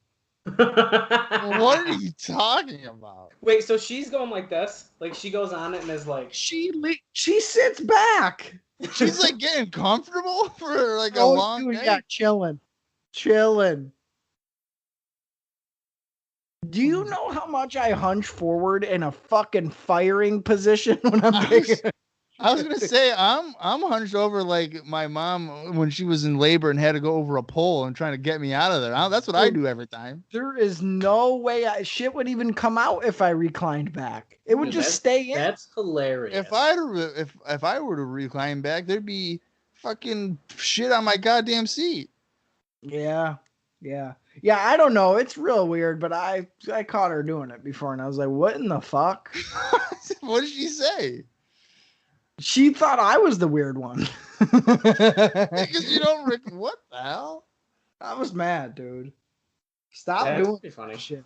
What are you talking about? Wait, so she's going like this? Like she goes on it and is like, She sits back. She's like getting comfortable for like a Oh, long dude, day. yeah, chilling. Do you know how much I hunch forward in a fucking firing position when I'm taking it? I was gonna say I'm hunched over like my mom when she was in labor and had to go over a pole and trying to get me out of there. That's what I do every time. There is no way shit would even come out if I reclined back. It would just stay in. That's hilarious. If I were to recline back, there'd be fucking shit on my goddamn seat. Yeah. I don't know. It's real weird, but I caught her doing it before, and I was like, "What in the fuck?" What did she say? She thought I was the weird one. Because you don't what the hell? I was mad, dude. Stop That's doing pretty funny. shit.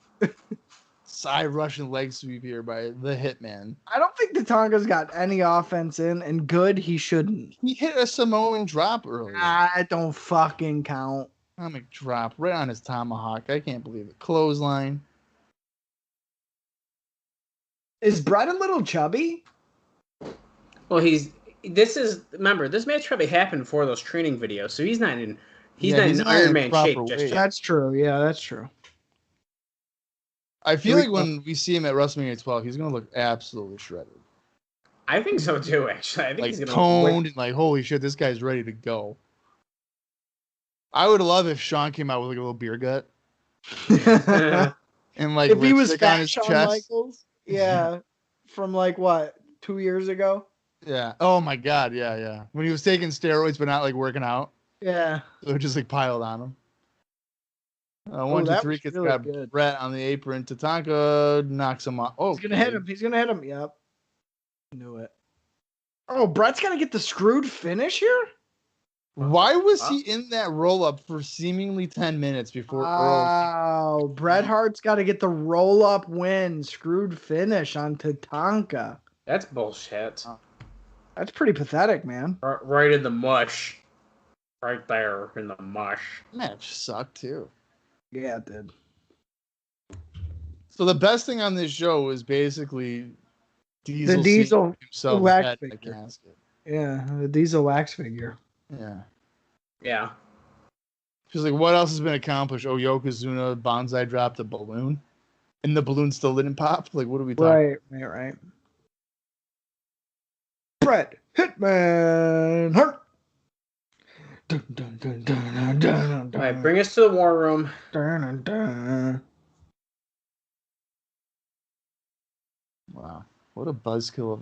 Side Russian leg sweep here by the Hitman. I don't think Tatanka's got any offense in, and good, he shouldn't. He hit a Samoan drop earlier. I don't fucking count. Atomic drop right on his tomahawk. I can't believe it. Clothesline. Is Bret a little chubby? Well, remember, this match probably happened before those training videos, so he's not in Iron Man proper shape just weight. yet. That's true. Yeah, that's true. I feel like when we see him at WrestleMania 12, he's gonna look absolutely shredded. I think so too, actually. I think Like he's gonna toned and like, holy shit, this guy's ready to go. I would love if Shawn came out with like a little beer gut and like If he was lipstick on fat his Shawn chest. Michaels, yeah, from like what 2 years ago. Yeah. Oh my god. Yeah. When he was taking steroids but not like working out, Yeah. so it just like piled on him. 1, 2, that 3 was gets really got good. Bret on the apron. Tatanka knocks him off. Oh, He's gonna hit him. Yep. Knew it. Oh, Bret's gonna get the screwed finish here. Why was he in that roll up for seemingly 10 minutes before Earl? Oh, Bret Hart's got to get the roll up win, screwed finish on Tatanka. That's bullshit. That's pretty pathetic, man. Right in the mush. Right there in the mush. Match sucked too. Yeah, it did. So the best thing on this show is basically Diesel The Diesel himself wax at the figure. casket. Yeah, the Diesel wax figure. Yeah. Yeah. She's like, what else has been accomplished? Oh, Yokozuna Bonsai dropped a balloon, and the balloon still didn't pop. Like, what are we talking? Right. Bret Hitman Hart. Dun, dun, dun, dun, dun, dun, All right, bring us to the war room. dun, dun, dun. Wow, what a buzzkill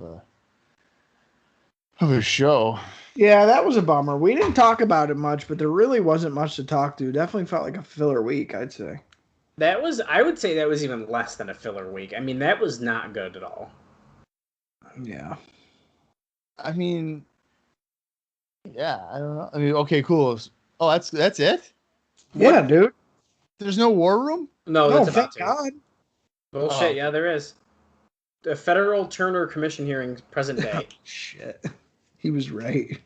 of a show. Yeah, that was a bummer. We didn't talk about it much, but there really wasn't much to talk to. Definitely felt like a filler week, I'd say. I would say that was even less than a filler week. I mean, that was not good at all. Yeah. I mean, yeah, I don't know. I mean, okay, cool. Oh, that's it? Yeah, dude. There's no war room? No, No, that's thank about to. God. Bullshit, Oh. yeah, there is. The Federal Turner Commission hearings, present day. Shit. He was right.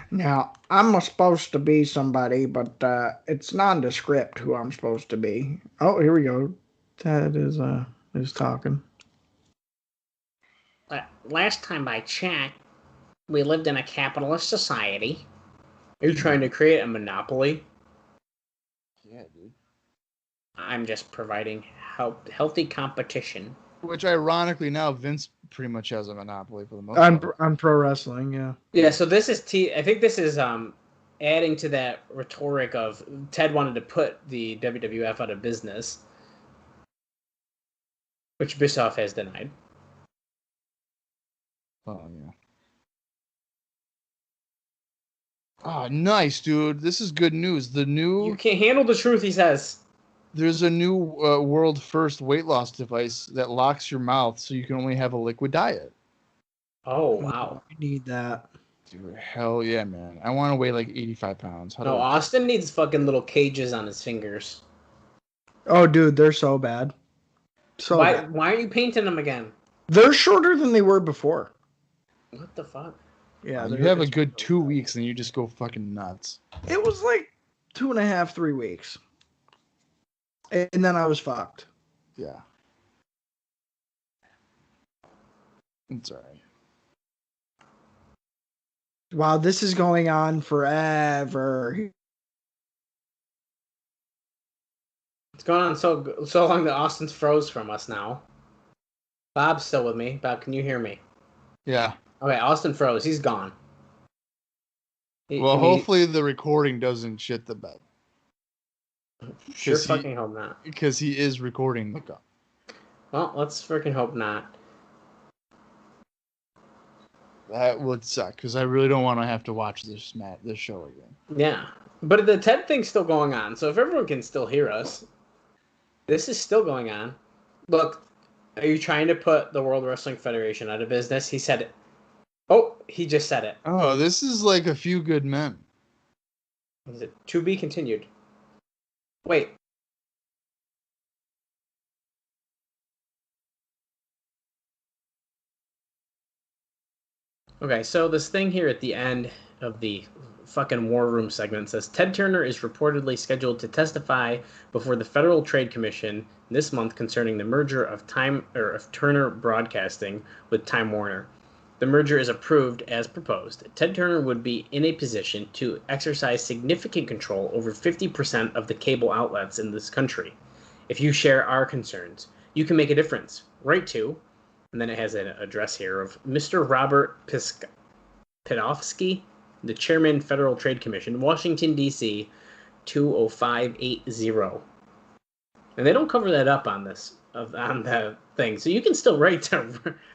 Now, I'm supposed to be somebody, but it's nondescript who I'm supposed to be. Oh, here we go. Ted is talking. Last time I checked, we lived in a capitalist society. Are you trying to create a monopoly? Yeah, dude. I'm just providing healthy competition. Which, ironically, now Vince pretty much has a monopoly for the most part. On pro wrestling, yeah. Yeah, so this is I think this is adding to that rhetoric of Ted wanted to put the WWF out of business, which Bischoff has denied. Oh, yeah. Oh, nice, dude. This is good news. You can't handle the truth, he says. There's a new world first weight loss device that locks your mouth so you can only have a liquid diet. Oh, wow. We need that. Dude, hell yeah, man. I want to weigh like 85 pounds. How do No, I- Austin needs fucking little cages on his fingers. Oh, dude, they're so bad. So bad. Why are you painting them again? They're shorter than they were before. What the fuck? Yeah, you have a good 2 weeks and you just go fucking nuts. It was like 2.5, 3 weeks. And then I was fucked. Yeah. It's all right. Wow, this is going on forever. It's going on so long that Austin's froze from us now. Bob's still with me. Bob, can you hear me? Yeah. Okay, Austin froze. He's gone. Well, hopefully the recording doesn't shit the bed. Sure fucking hope not. Because he is recording the gun. Well, let's freaking hope not. That would suck, because I really don't want to have to watch this show again. Yeah. But the TED thing's still going on, so if everyone can still hear us, this is still going on. Look, are you trying to put the World Wrestling Federation out of business? He said it. Oh, he just said it. Oh, this is like A Few Good Men. Is it to be continued? Wait. Okay, so this thing here at the end of the fucking War Room segment says Ted Turner is reportedly scheduled to testify before the Federal Trade Commission this month concerning the merger of Turner Broadcasting with Time Warner. The merger is approved as proposed. Ted Turner would be in a position to exercise significant control over 50% of the cable outlets in this country. If you share our concerns, you can make a difference. Write to, and then it has an address here of Mr. Robert Pitofsky, the Chairman, Federal Trade Commission, Washington, D.C., 20580. And they don't cover that up on the thing. So you can still write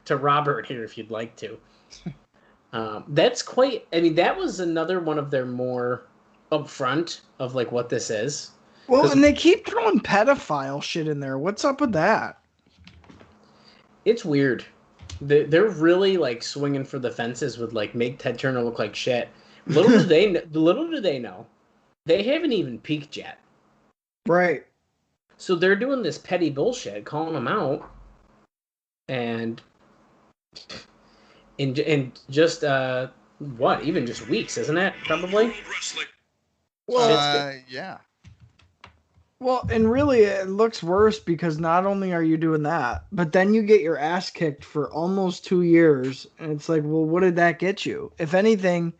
to Robert here if you'd like to. That's quite... I mean, that was another one of their more upfront of, like, what this is. Well, and they keep throwing pedophile shit in there. What's up with that? It's weird. They're really, like, swinging for the fences with, like, make Ted Turner look like shit. Little do they know, they haven't even peaked yet. Right. So they're doing this petty bullshit, calling them out, and in just even just weeks, isn't it? Probably. Well, yeah. Well, and really, it looks worse because not only are you doing that, but then you get your ass kicked for almost 2 years, and it's like, well, what did that get you? If anything,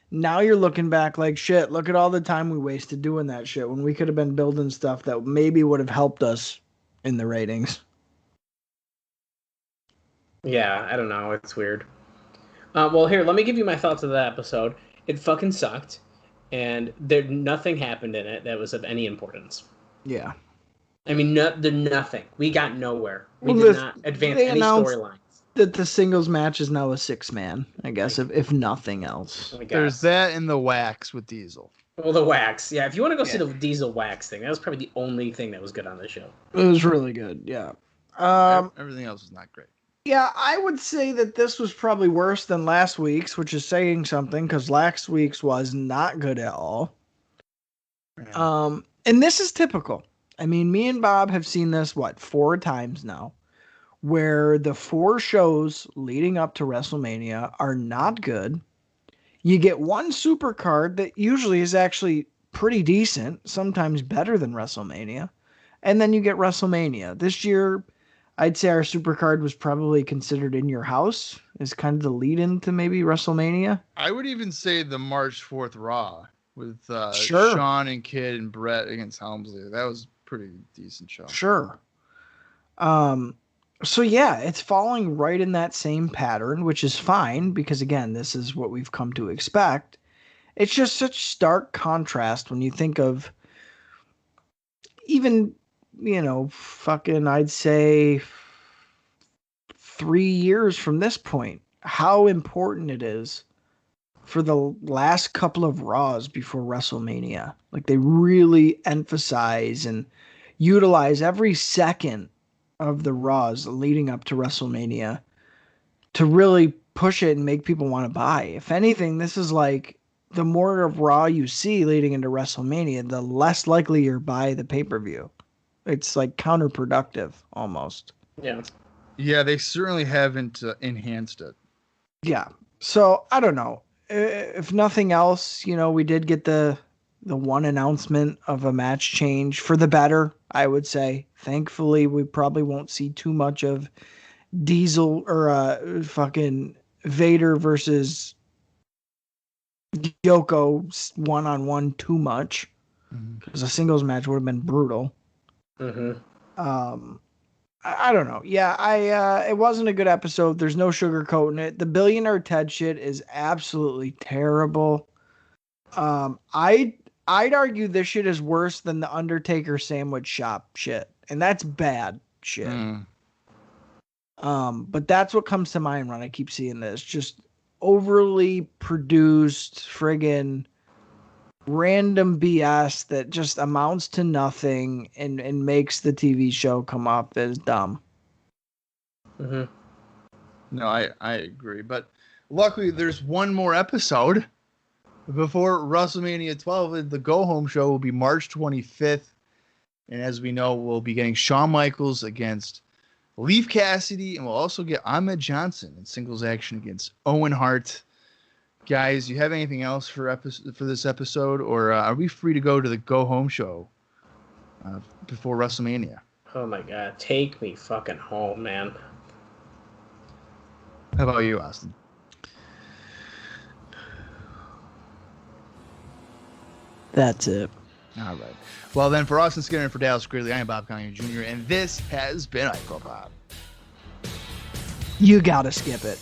now you're looking back like, shit, look at all the time we wasted doing that shit when we could have been building stuff that maybe would have helped us in the ratings. Yeah, I don't know. It's weird. Well, here, let me give you my thoughts of that episode. It fucking sucked, and nothing happened in it that was of any importance. Yeah. I mean, nothing. We got nowhere. We did not advance any storylines. That the singles match is now a 6-man, I guess, if nothing else. There's that and the wax with Diesel. Well, the wax. Yeah, if you want to go see the Diesel wax thing, that was probably the only thing that was good on the show. It was really good, yeah. Everything else was not great. Yeah, I would say that this was probably worse than last week's, which is saying something, because last week's was not good at all. Yeah. And this is typical. I mean, me and Bob have seen this, 4 times now, where the 4 shows leading up to WrestleMania are not good. You get one super card that usually is actually pretty decent, sometimes better than WrestleMania, and then you get WrestleMania. This year, I'd say our super card was probably considered In Your House as kind of the lead-in to maybe WrestleMania. I would even say the March 4th Raw with sure. Shawn and Kidd and Bret against Helmsley. That was a pretty decent show. Sure. So yeah, it's falling right in that same pattern, which is fine because again, this is what we've come to expect. It's just such stark contrast when you think of even, fucking, I'd say 3 years from this point, how important it is for the last couple of Raws before WrestleMania. Like they really emphasize and utilize every second of the Raws leading up to WrestleMania to really push it and make people want to buy. If anything, this is like the more of Raw you see leading into WrestleMania, the less likely you're buy the pay-per-view. It's like counterproductive almost. Yeah. Yeah, they certainly haven't enhanced it. Yeah. So I don't know. If nothing else, we did get the the one announcement of a match change for the better, I would say. Thankfully, we probably won't see too much of Diesel or fucking Vader versus Yoko one-on-one too much, because a singles match would have been brutal. I don't know. Yeah, it wasn't a good episode. There's no sugarcoating it. The Billionaire Ted shit is absolutely terrible. I'd argue this shit is worse than the Undertaker sandwich shop shit, and that's bad shit. But that's what comes to mind when I keep seeing this. Just overly produced friggin' random BS that just amounts to nothing and makes the TV show come off as dumb. No, I agree. But luckily, there's one more episode before WrestleMania 12. The Go Home show will be March 25th. And as we know, we'll be getting Shawn Michaels against Leif Cassidy, and we'll also get Ahmed Johnson in singles action against Owen Hart. Guys, you have anything else for this episode, or are we free to go to the Go Home show before WrestleMania? Oh my God, take me fucking home, man. How about you, Austin? That's it. All right. Well, then, for Austin Skinner and for Dallas Gridley, I am Bob Conley Jr., and this has been IcoPod. You gotta skip it.